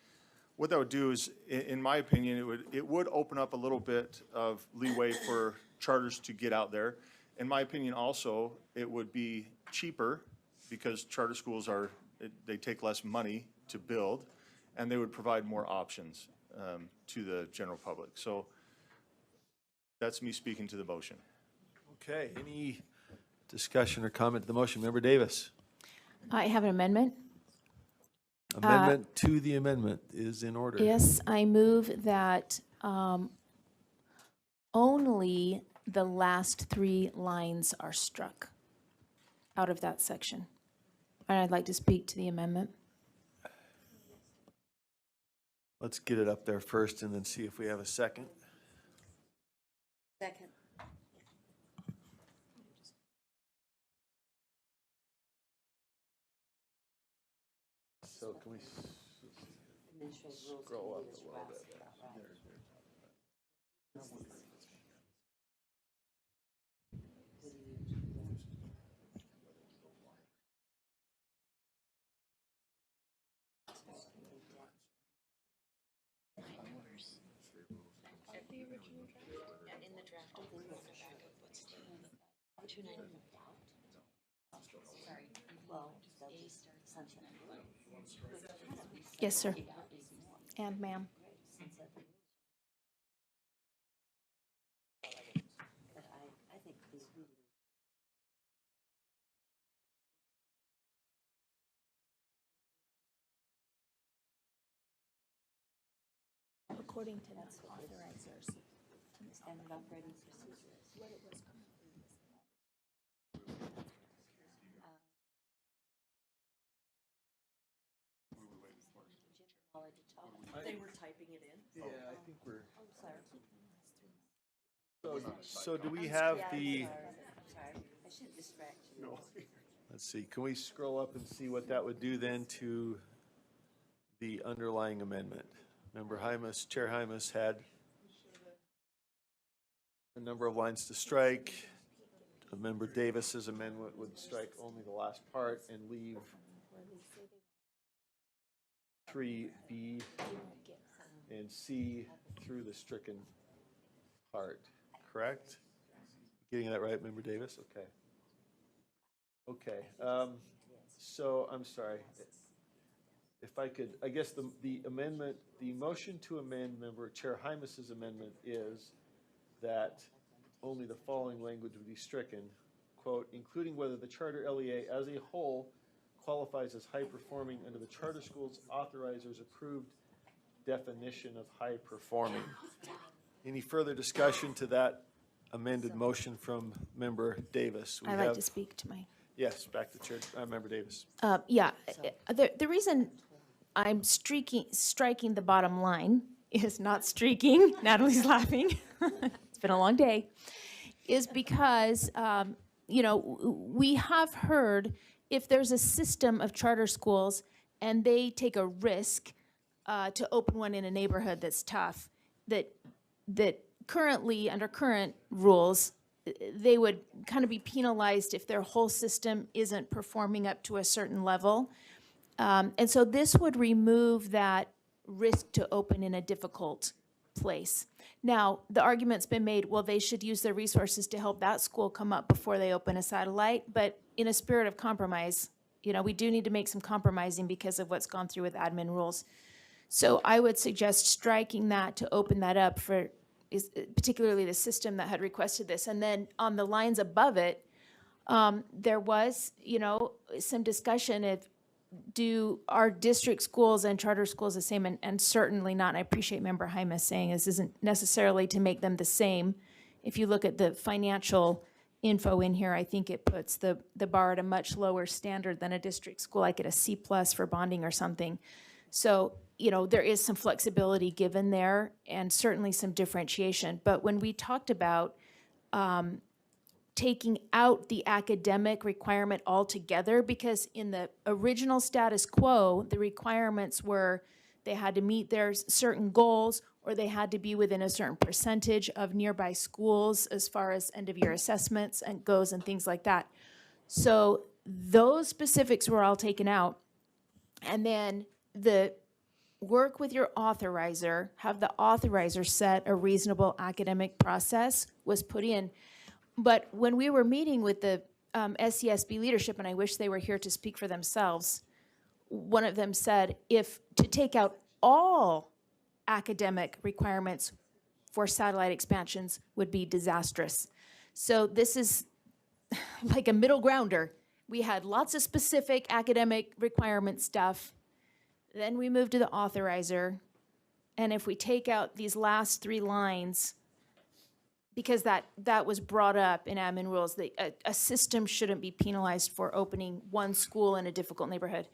what that would do is, in my opinion, it would open up a little bit of leeway for charters to get out there. In my opinion also, it would be cheaper because charter schools they take less money to build, and they would provide more options to the general public. So that's me speaking to the motion. Okay, any discussion or comment to the motion? Member Davis? I have an amendment. Amendment to the amendment is in order. Yes, I move that only the last 3 lines are struck out of that section. And I'd like to speak to the amendment. Let's get it up there first and then see if we have a second. Second. So can we scroll up a little bit? Yes, sir. And ma'am. According to the authorizers. Standard operating procedures. What it was They were typing it in. Yeah, I think we're. I'm sorry. So do we have the, let's see, can we scroll up and see what that would do then to the underlying amendment? Member Hymas, Chair Hymas had a number of lines to strike. Member Davis's amendment would strike only the last part and leave 3B and C through the stricken part, correct? Getting that right, Member Davis? Okay. Okay, so I'm sorry. If I could, I guess the amendment, the motion to amend Member Chair Hymas's amendment is that only the following language would be stricken, quote, including whether the charter LEA as a whole qualifies as high-performing under the charter school's authorizer's approved definition of high-performing. Any further discussion to that amended motion from Member Davis? We I'd like have- to speak to my. Yes, back to Chair, Member Davis. Yeah, the reason I'm striking the bottom line is not streaking, Natalie's laughing, it's been a long day, is because, you know, we have heard if there's a system of charter schools and they take a risk to open one in a neighborhood that's tough, that currently, under current rules, they would kind of be penalized if their whole system isn't performing up to a certain level. And so this would remove that risk to open in a difficult place. Now, the argument's been made, well, they should use their resources to help that school come up before they open a satellite, but in a spirit of compromise, you know, we do need to make some compromising because of what's gone through with admin rules. So I would suggest striking that to open that up for particularly the system that had requested this. And then on the lines above it, there was, you know, some discussion of do our district schools and charter schools the same, and certainly not. And I appreciate Member Hymas saying this isn't necessarily to make them the same. If you look at the financial info in here, I think it puts the bar at a much lower standard than a district school, like at a C+ for bonding or something. So, you know, there is some flexibility given there and certainly some differentiation. But when we talked about taking out the academic requirement altogether, because in the original status quo, the requirements were they had to meet their certain goals or they had to be within a certain percentage of nearby schools as far as end-of-year assessments and goes and things like that. So those specifics were all taken out. And then the work with your authorizer, have the authorizer set a reasonable academic process was put in. But when we were meeting with the SCSB leadership, and I wish they were here to speak for themselves, one of them said, if to take out all academic requirements for satellite expansions would be disastrous. So this is like a middle grounder. We had lots of specific academic requirement stuff. Then we moved to the authorizer. And if we take out these last 3 lines, because that was brought up in admin rules, that a system shouldn't be penalized for opening one school in a difficult neighborhood,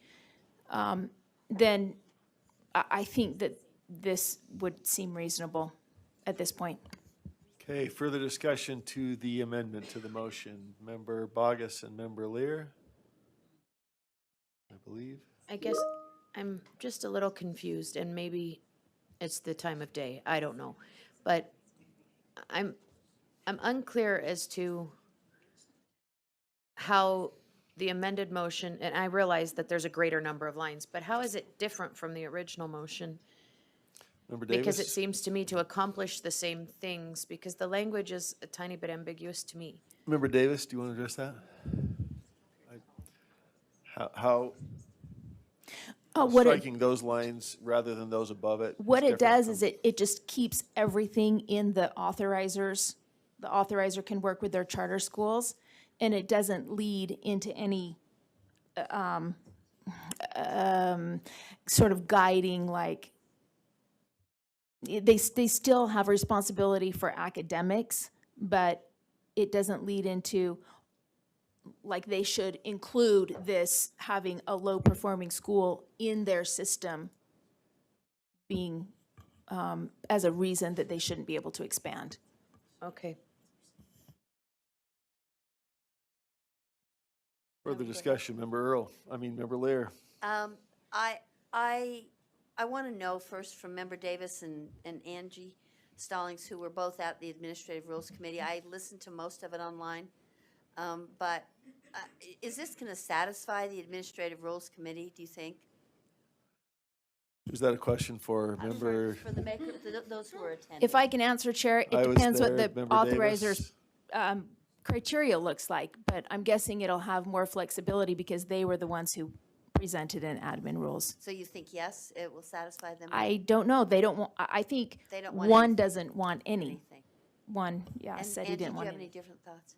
then I think that this would seem reasonable at this point. Okay, further discussion to the amendment to the motion. Member Bogus and Member Lear, I believe. I guess I'm just a little confused, and maybe it's the time of day, I don't know. But I'm unclear as to how the amended motion, and I realize that there's a greater number of lines, but how is it different from the original motion? Member Davis? Because it seems to me to accomplish the same things, because the language is a tiny bit ambiguous to me. Member Davis, do you want to address that? How What striking those lines rather than those above it? What is it different does from- is it just keeps everything in the authorizers. The authorizer can work with their charter schools, and it doesn't lead into any sort of guiding, like, they still have responsibility for academics, but it doesn't lead into, like, they should include this having a low-performing school in their system being as a reason that they shouldn't be able to expand. Okay. Further discussion, Member Lear. I want to know first from Member Davis and Angie Stallings, who were both at the Administrative Rules Committee. I listened to most of it online. But is this going to satisfy the Administrative Rules Committee, do you think? Is that a question for member? For the maker, those who are attending? If I can answer, Chair, it I was depends what there, the Member authorizer's Davis. criteria looks like, but I'm guessing it'll have more flexibility because they were the ones who presented in admin rules. So you think yes, it will satisfy them? I don't know. They don't want, I think They don't want one anything. doesn't want any. Anything. One, yeah, And said he Angie, didn't do you want have any any. different thoughts?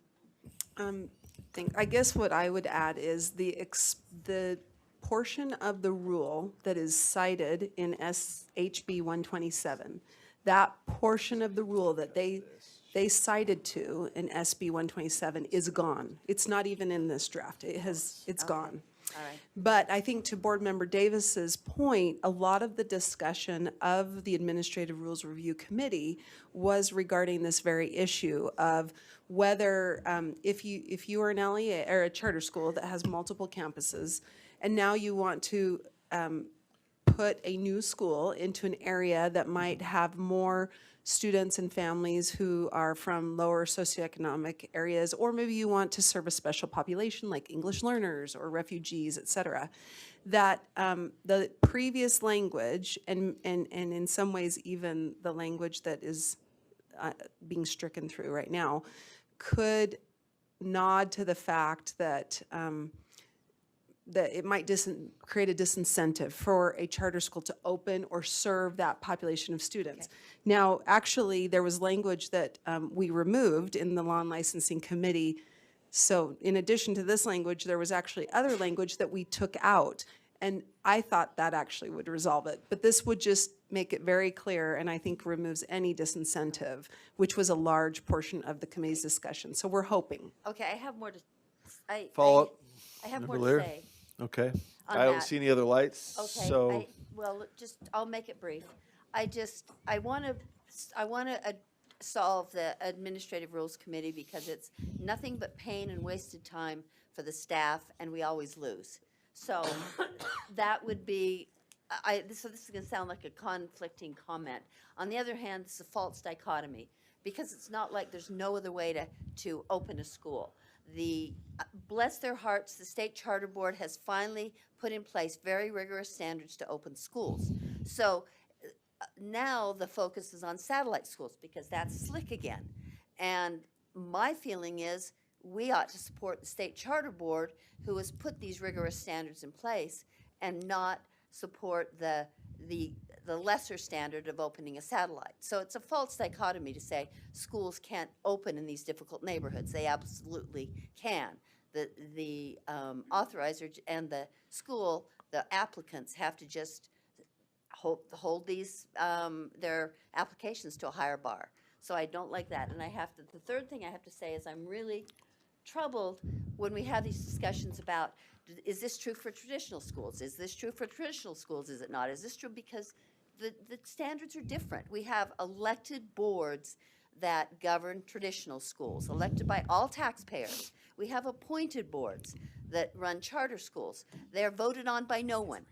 I guess what I would add is the portion of the rule that is cited in SHB 127, that portion of the rule that they cited to in SB 127 is gone. It's not even in this draft. It's gone. All right. But I think to Board Member Davis's point, a lot of the discussion of the Administrative Rules Review Committee was regarding this very issue of whether, if you are an LEA or a charter school that has multiple campuses, and now you want to put a new school into an area that might have more students and families who are from lower socioeconomic areas, or maybe you want to serve a special population like English learners or refugees, et cetera, that the previous language and in some ways even the language that is being stricken through right now could nod to the fact that that it might create a disincentive for a charter school to open or serve that population of students. Now, actually, there was language that we removed in the Law and Licensing Committee. So in addition to this language, there was actually other language that we took out. And I thought that actually would resolve it. But this would just make it very clear and I think removes any disincentive, which was a large portion of the committee's discussion. So we're hoping. Okay, I have more to, Follow up. I have Member more Lear? to say. Okay. on I don't that. see any other lights, Okay, so. well, I'll make it brief. I want to solve the Administrative Rules Committee because it's nothing but pain and wasted time for the staff, and we always lose. So that would be, so this is going to sound like a conflicting comment. On the other hand, it's a false dichotomy because it's not like there's no other way to open a school. Bless their hearts, the State Charter Board has finally put in place very rigorous standards to open schools. So now the focus is on satellite schools because that's slick again. And my feeling is we ought to support the State Charter Board who has put these rigorous standards in place and not support the lesser standard of opening a satellite. So it's a false dichotomy to say schools can't open in these difficult neighborhoods. They absolutely can. The authorizer and the school, the applicants have to just hold these, their applications to a higher bar. So I don't like that. And the third thing I have to say is I'm really troubled when we have these discussions about, is this true for traditional schools? Is this true for traditional schools? Is it not? Is this true? Because the standards are different. We have elected boards that govern traditional schools, elected by all taxpayers. We have appointed boards that run charter schools. They're voted on by no one.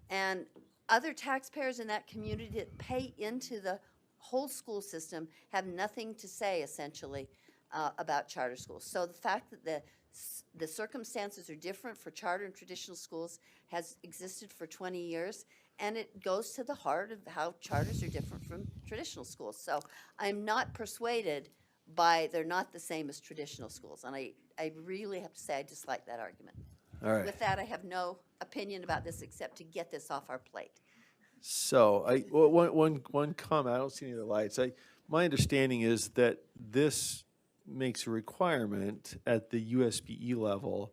And other taxpayers in that community that pay into the whole school system have nothing to say, essentially, about charter schools. So the fact that the circumstances are different for charter and traditional schools has existed for 20 years, and it goes to the heart of how charters are different from traditional schools. So I'm not persuaded by they're not the same as traditional schools, and I really have to say I dislike that argument. All right. With that, I have no opinion about this except to get this off our plate. So one comment, I don't see any of the lights. My understanding is that this makes a requirement at the USBE level.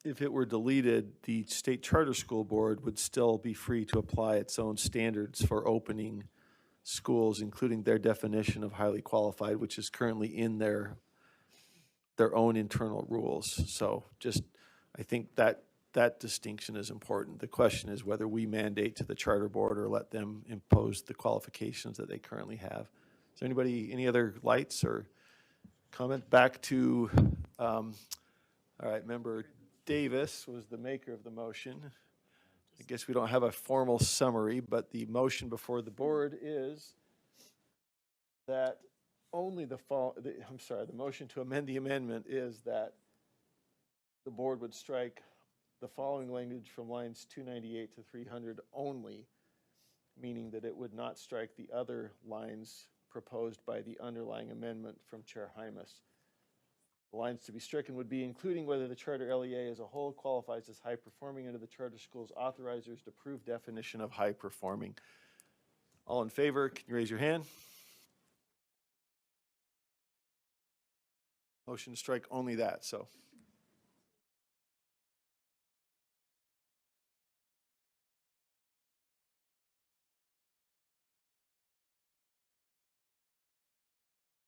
If it were deleted, the State Charter School Board would still be free to apply its own standards for opening schools, including their definition of highly qualified, which is currently in their own internal rules. So I think that distinction is important. The question is whether we mandate to the Charter Board or let them impose the qualifications that they currently have. there anybody, any other lights or comment? Back to, all right, Member Davis was the maker of the motion. I guess we don't have a formal summary, but the motion before the board is that only the motion to amend the amendment is that the board would strike the following language from lines 298 to 300 only, meaning that it would not strike the other lines proposed by the underlying amendment from Chair Hymas. The lines to be stricken would be including whether the charter LEA as a whole qualifies as high-performing under the charter school's authorizer's approved definition of high-performing. All in favor, can you raise your hand? Motion to strike only that, so.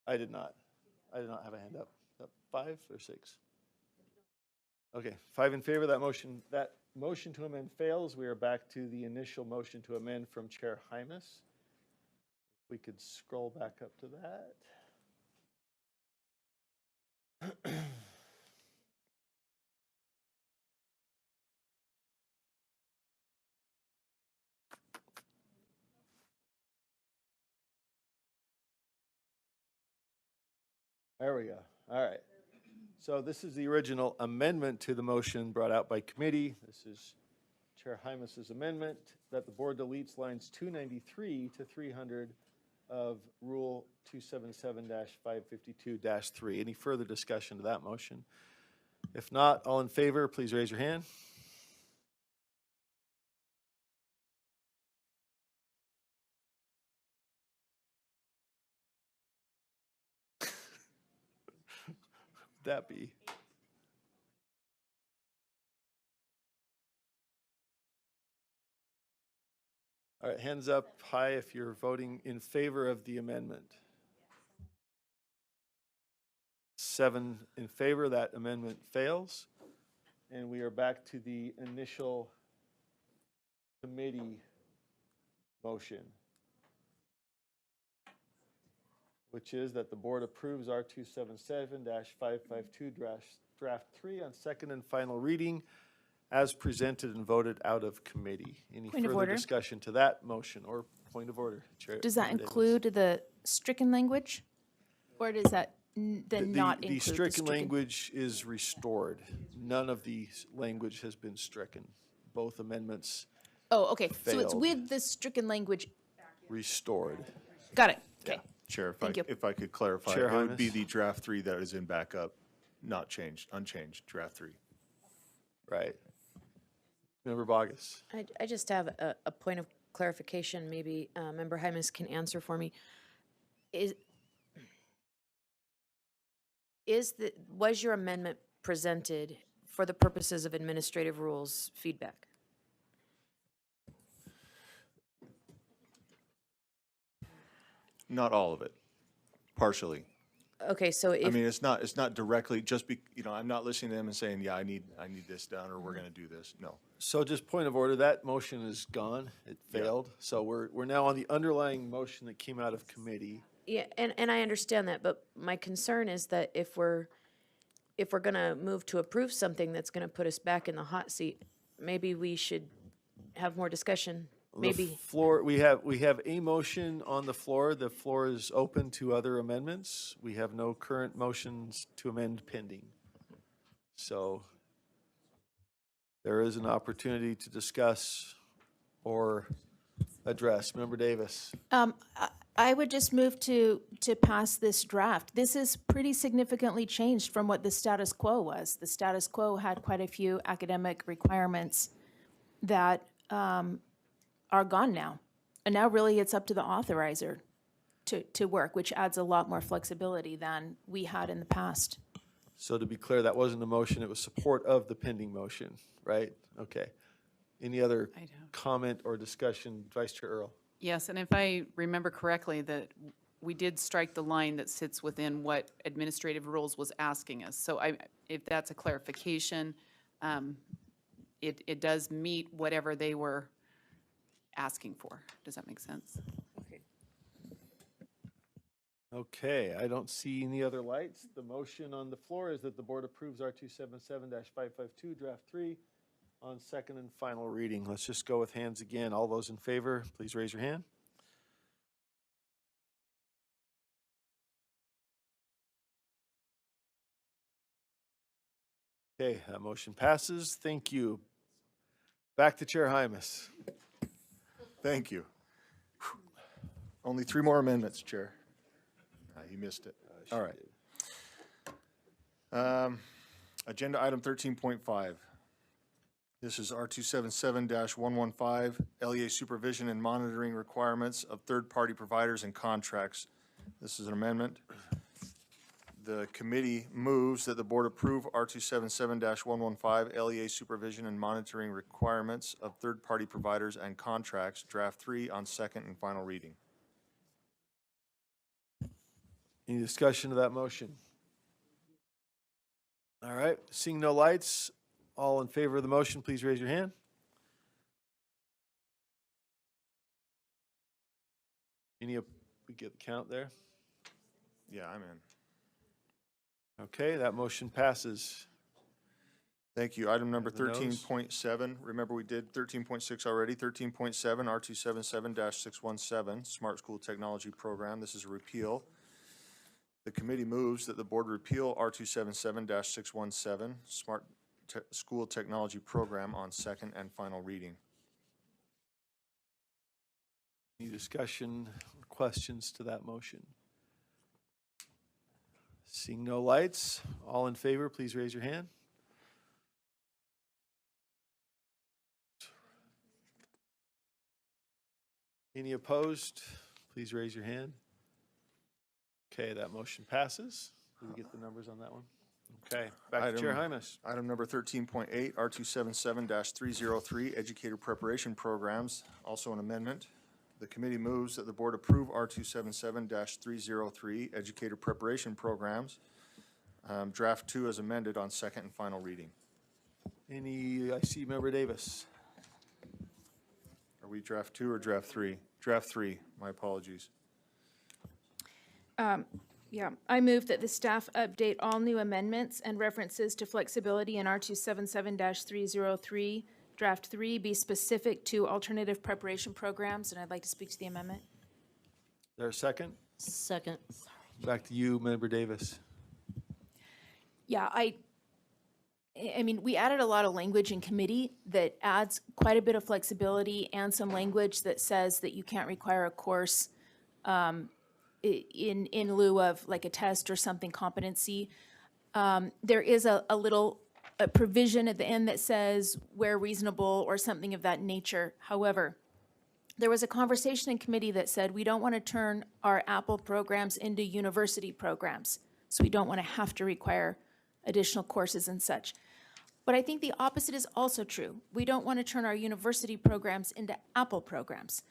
I did not have a hand up. Is that 5 or 6? Okay, 5 in favor. That motion to amend fails. We are back to the initial motion to amend from Chair Hymas. We could scroll back up to that. There we go. All right. So this is the original amendment to the motion brought out by committee. This is Chair Hymas's amendment that the board deletes lines 293 to 300 of Rule 277-552-3. Any further discussion to that motion? If not, all in favor, please raise your hand. That be? All right, hands up high if you're voting in favor of the amendment. 7 in favor, that amendment fails. And we are back to the initial committee motion, which is that the board approves R277-552 draft 3 on second and final reading as presented and voted out of committee. Any Point of further order. discussion to that motion or point of order? Chair Does that Davis. include the stricken language? Or does that then not The include the stricken language is restored. None of the language has been stricken. Both amendments Oh, okay. So it's failed. with the stricken language. restored. Got it. Okay. Chair, Thank you. if I could clarify, Chair it would be Hymas? the draft 3 that is in backup, not changed, unchanged, draft 3. Right. Member Bogus. I just have a point of clarification, maybe Member Hymas can answer for me. Was your amendment presented for the purposes of administrative rules feedback? Not all of it, partially. Okay, so I if, mean, it's not directly, I'm not listening to them and saying, yeah, I need this done, or we're gonna do this, no. So just point of order, that motion is gone. It failed. So we're now on the underlying motion that came out of committee. yeah, and I understand that, but my concern is that if we're gonna move to approve something that's gonna put us back in the hot seat, maybe we should have more discussion, The maybe. floor, we have a motion on the floor. The floor is open to other amendments. We have no current motions to amend pending. So there is an opportunity to discuss or address. Member Davis. I would just move to pass this draft. This is pretty significantly changed from what the status quo was. The status quo had quite a few academic requirements that are gone now. And now really it's up to the authorizer to work, which adds a lot more flexibility than we had in the past. So to be clear, that wasn't a motion, it was support of the pending motion, right? Okay. Any other I don't. comment or discussion? Vice Chair Earl? Yes, and if I remember correctly, that we did strike the line that sits within what administrative rules was asking us. So if that's a clarification, it does meet whatever they were asking for. Does that make sense? Okay, I don't see any other lights. The motion on the floor is that the board approves R277-552, draft 3, on second and final reading. Let's just go with hands again. All those in favor, please raise your hand. Okay, that motion passes. Thank you. Back to Chair Hymas. Thank you. Only 3 more amendments, Chair. You missed it. All right. Agenda item 13.5. This is R277-115, LEA supervision and monitoring requirements of third-party providers and contracts. This is an amendment. The committee moves that the board approve R277-115, LEA supervision and monitoring requirements of third-party providers and contracts, draft 3, on second and final reading. Any discussion of that motion? All right, seeing no lights, all in favor of the motion, please raise your hand. We get the count there? Yeah, I'm in. Okay, that motion passes. Thank you. Item number And the noes? 13.7, remember we did 13.6 already. 13.7, R277-617, Smart School Technology Program. This is a repeal. The committee moves that the board repeal R277-617, Smart School Technology Program, on second and final reading. Any discussion or questions to that motion? Seeing no lights, all in favor, please raise your hand. Any opposed? Please raise your hand. Okay, that motion passes. Did we get the numbers on that one? Okay, back to Chair Hymas. Item number 13.8, R277-303, Educator Preparation Programs, also an amendment. The committee moves that the board approve R277-303, Educator Preparation Programs, draft 2 as amended, on second and final reading. I see Member Davis. Are we draft 2 or draft 3? Draft 3, my apologies. Yeah, I move that the staff update all new amendments and references to flexibility in R277-303, draft 3, be specific to alternative preparation programs, and I'd like to speak to the amendment. Is there a second? Second. Back to you, Member Davis. Yeah, I mean, we added a lot of language in committee that adds quite a bit of flexibility and some language that says that you can't require a course in lieu of like a test or something competency. There is a little provision at the end that says where reasonable or something of that nature. However, there was a conversation in committee that said we don't want to turn our Apple programs into university programs. So we don't want to have to require additional courses and such. But I think the opposite is also true. We don't want to turn our university programs into Apple programs.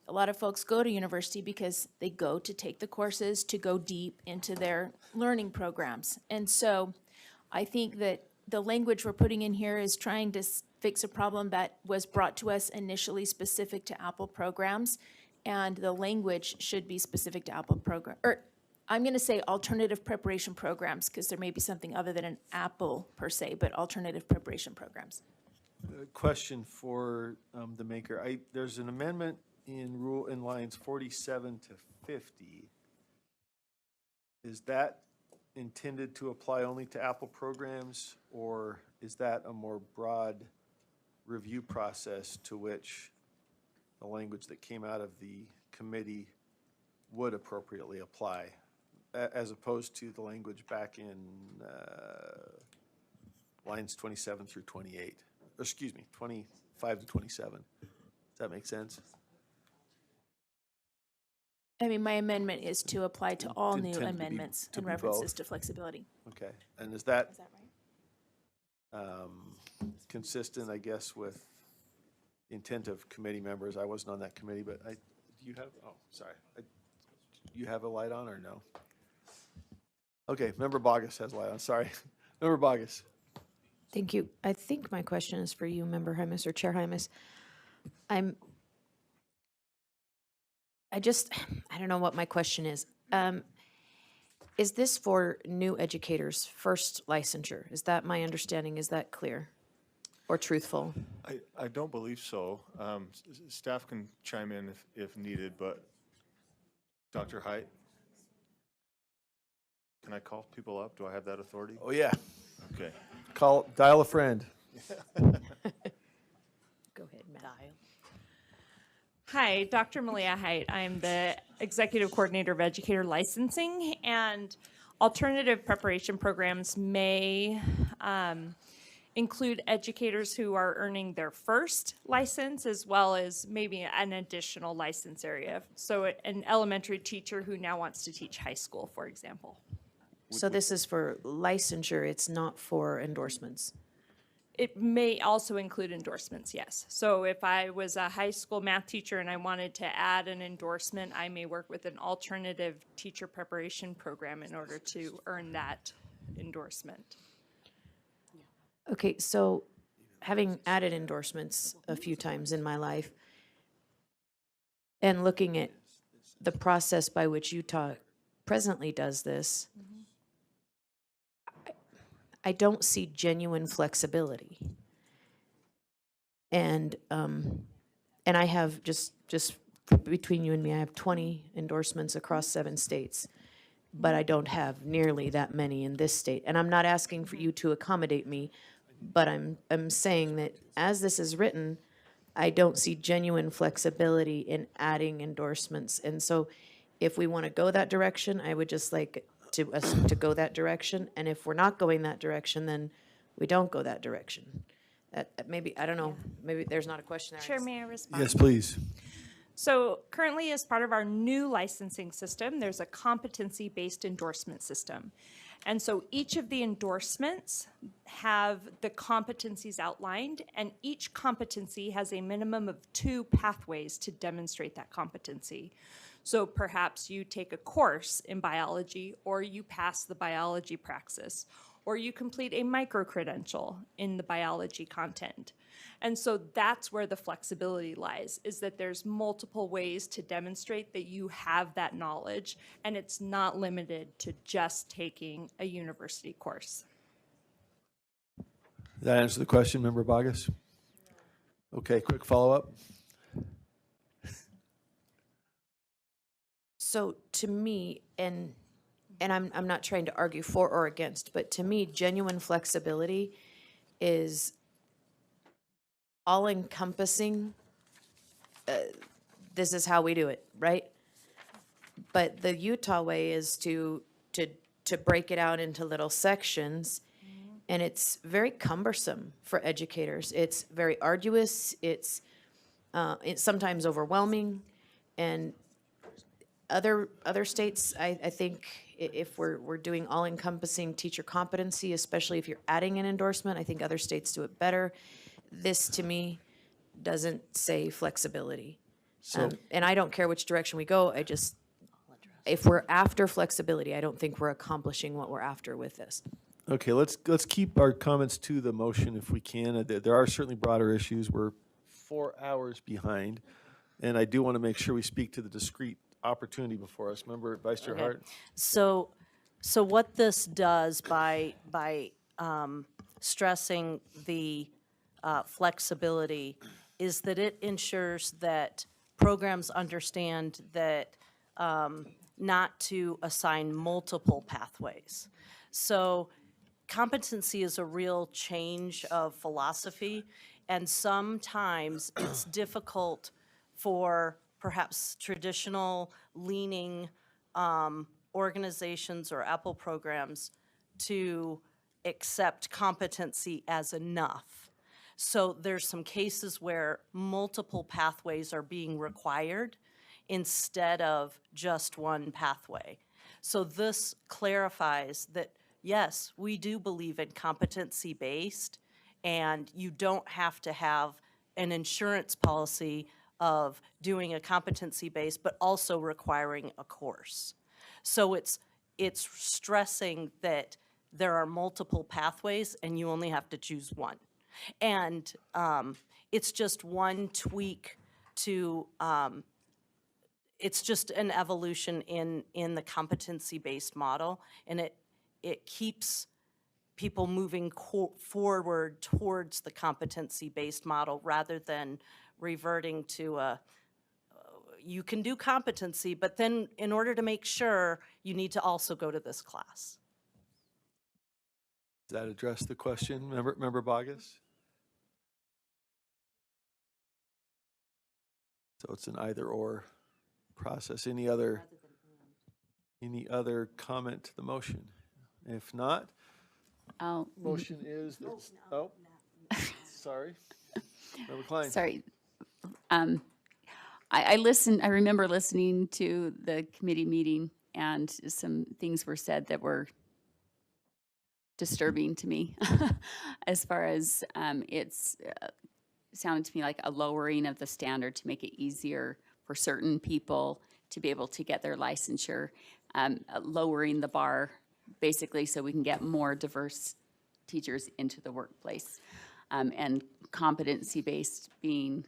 A lot of folks go to university because they go to take the courses to go deep into their learning programs. And so I think that the language we're putting in here is trying to fix a problem that was brought to us initially specific to Apple programs. And the language should be specific to Apple program, or I'm going to say alternative preparation programs, because there may be something other than an Apple per se, but alternative preparation programs. Question for the maker. There's an amendment in lines 47 to 50. Is that intended to apply only to Apple programs, or is that a more broad review process to which the language that came out of the committee would appropriately apply, as opposed to the language back in lines 27 through 28, or excuse me, 25 to 27? Does that make sense? I mean, my amendment is to apply to all new Intended to be- amendments to and be references both. to flexibility. Okay, and is that Is that right? consistent, I guess, with the intent of committee members? I wasn't on that committee, but do you have, you have a light on or no? Okay, Member Bogus has a light on, sorry. Member Bogus. Thank you. I think my question is for you, Member Hymas or Chair Hymas. I don't know what my question is. Is this for new educators, first licensure? Is that my understanding? Is that clear or truthful? I don't believe so. Staff can chime in if needed, but Dr. Height? Can I call people up? Do I have that authority? Oh, yeah. Okay. Dial a friend. Go ahead, Matt. Hi, Dr. Malia Height. I'm the Executive Coordinator of Educator Licensing, and alternative preparation programs may include educators who are earning their first license as well as maybe an additional license area. So an elementary teacher who now wants to teach high school, for example. So this is for licensure, it's not for endorsements? It may also include endorsements, yes. So if I was a high school math teacher and I wanted to add an endorsement, I may work with an alternative teacher preparation program in order to earn that endorsement. Okay, so having added endorsements a few times in my life and looking at the process by which Utah presently does this, I don't see genuine flexibility. And I have just between you and me, I have 20 endorsements across 7 states, but I don't have nearly that many in this state. And I'm not asking for you to accommodate me, but I'm saying that as this is written, I don't see genuine flexibility in adding endorsements. And so if we want to go that direction, I would just like to us to go that direction. And if we're not going that direction, then we don't go that direction. Maybe, I don't know, maybe there's not a question there. Chair, may I respond? Yes, please. So currently, as part of our new licensing system, there's a competency-based endorsement system. And so each of the endorsements have the competencies outlined, and each competency has a minimum of 2 pathways to demonstrate that competency. So perhaps you take a course in biology, or you pass the biology praxis, or you complete a micro-credential in the biology content. And so that's where the flexibility lies, is that there's multiple ways to demonstrate that you have that knowledge, and it's not limited to just taking a university course. Does that answer the question, Member Bogus? Okay, quick follow-up. So to me, and I'm not trying to argue for or against, but to me, genuine flexibility is all-encompassing. This is how we do it, right? But the Utah way is to break it out into little sections, and it's very cumbersome for educators. It's very arduous. It's sometimes overwhelming, and other states, I think if we're doing all-encompassing teacher competency, especially if you're adding an endorsement, I think other states do it better. This, to me, doesn't say flexibility. So- And I don't care which direction we go, if we're after flexibility, I don't think we're accomplishing what we're after with this. Okay, let's keep our comments to the motion if we can. There are certainly broader issues. We're 4 hours behind, and I do want to make sure we speak to the discrete opportunity before us. Member Vice Chair Okay. Hart? So what this does by stressing the flexibility is that it ensures that programs understand that not to assign multiple pathways. So competency is a real change of philosophy, and sometimes it's difficult for perhaps traditional leaning organizations or Apple programs to accept competency as enough. So there's some cases where multiple pathways are being required instead of just one pathway. So this clarifies that, yes, we do believe in competency-based, and you don't have to have an insurance policy of doing a competency-based, but also requiring a course. So it's stressing that there are multiple pathways and you only have to choose one. And it's just one tweak to it's just an evolution in the competency-based model, and it keeps people moving forward towards the competency-based model rather than reverting to you can do competency, but then in order to make sure, you need to also go to this class. Does that address the question, Member Bogus? So it's an either-or process. Any other comment to the motion? If not, Oh, motion is, sorry. Member Klein. sorry. I listened, I remember listening to the committee meeting, and some things were said that were disturbing to me as far as it's sounded to me like a lowering of the standard to make it easier for certain people to be able to get their licensure, lowering the bar basically so we can get more diverse teachers into the workplace, and competency-based being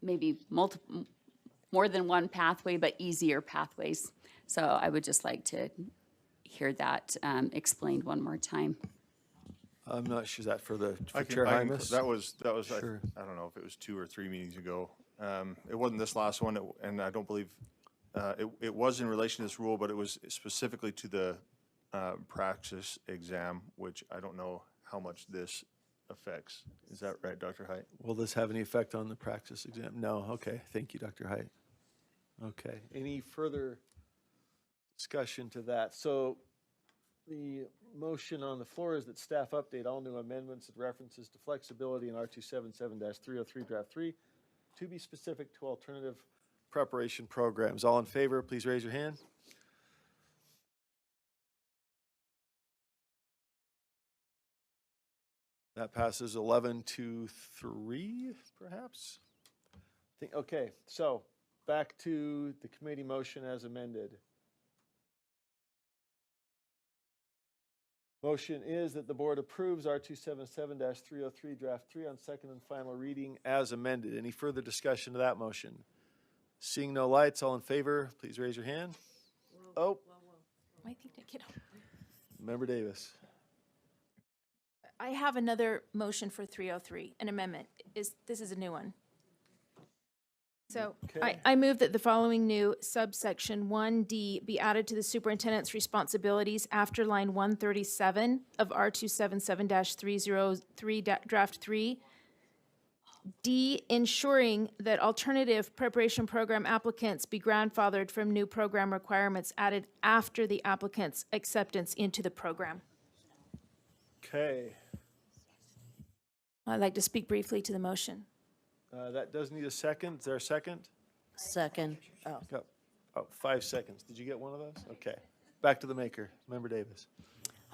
maybe more than one pathway, but easier pathways. So I would just like to hear that explained one more time. I'm not sure, is that for I Chair can- Hymas? That was, Sure. I don't know if it was 2 or 3 meetings ago. It wasn't this last one, and I don't believe, it was in relation to this rule, but it was specifically to the praxis exam, which I don't know how much this affects. Is that right, Dr. Height? Will this have any effect on the practice exam? No, okay, thank you, Dr. Height. Okay, any further discussion to that? So the motion on the floor is that staff update all new amendments and references to flexibility in R277-303 Draft 3 to be specific to alternative preparation programs. All in favor, please raise your hand. That passes 11-3, perhaps? Okay, so back to the committee motion as amended. Motion is that the board approves R277-303 Draft 3 on second and final reading as amended. Any further discussion to that motion? Seeing no lights, all in favor, please raise your hand. Oh, I think they get Member Davis. I have another motion for 303, an amendment. This is a new one. So Okay. I move that the following new subsection 1D be added to the superintendent's responsibilities after line 137 of R277-303 Draft 3. D, ensuring that alternative preparation program applicants be grandfathered from new program requirements added after the applicant's acceptance into the program. Okay, I'd like to speak briefly to the motion. that does need a second. Is there a second? Second. Oh. Oh, 5 seconds. Did you get one of those? Okay. Back to the maker, Member Davis.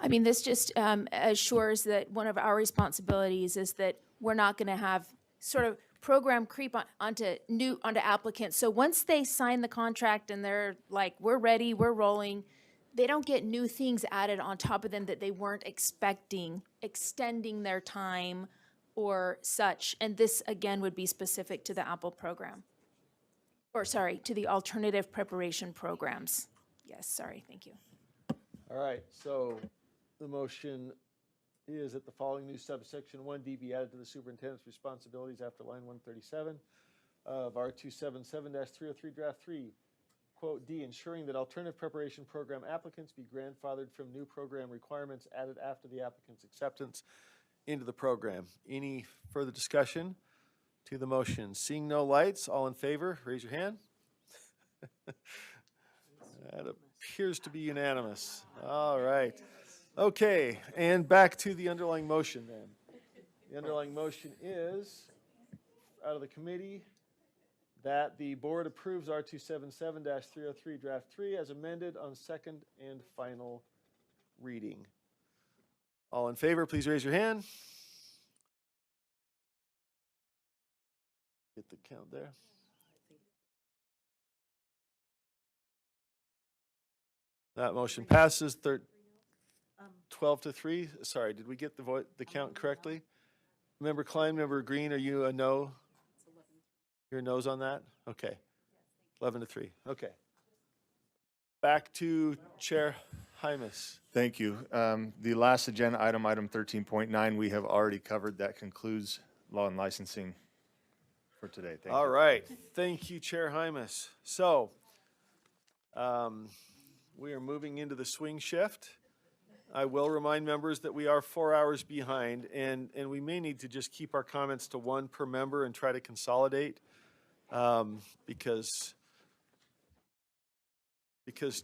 I mean, this just assures that one of our responsibilities is that we're not going to have sort of program creep onto applicants. So once they sign the contract and they're like, we're ready, we're rolling, they don't get new things added on top of them that they weren't expecting, extending their time or such. And this, again, would be specific to the Apple program. Or, sorry, to the alternative preparation programs. Yes, sorry, thank you. All right, so the motion is that the following new subsection 1D be added to the superintendent's responsibilities after line 137 of R277-303 Draft 3. Quote D, ensuring that alternative preparation program applicants be grandfathered from new program requirements added after the applicant's acceptance into the program. Any further discussion to the motion? Seeing no lights, all in favor, raise your hand. That appears to be unanimous. All right. Okay, and back to the underlying motion then. The underlying motion is, out of the committee, that the board approves R277-303 Draft 3 as amended on second and final reading. All in favor, please raise your hand. Get the count there. That motion passes 12-3. Sorry, did we get the count correctly? Member Klein, Member Green, are you a no? Your no's on that? Okay. 11 to 3, okay. Back to Chair Hymas. Thank you. The last agenda item, item 13.9, we have already covered. That concludes law and licensing for today. Thank you. All right, thank you, Chair Hymas. So, we are moving into the swing shift. I will remind members that we are 4 hours behind, and we may need to just keep our comments to one per member and try to consolidate, because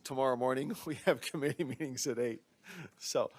tomorrow morning we have committee meetings at 8. So,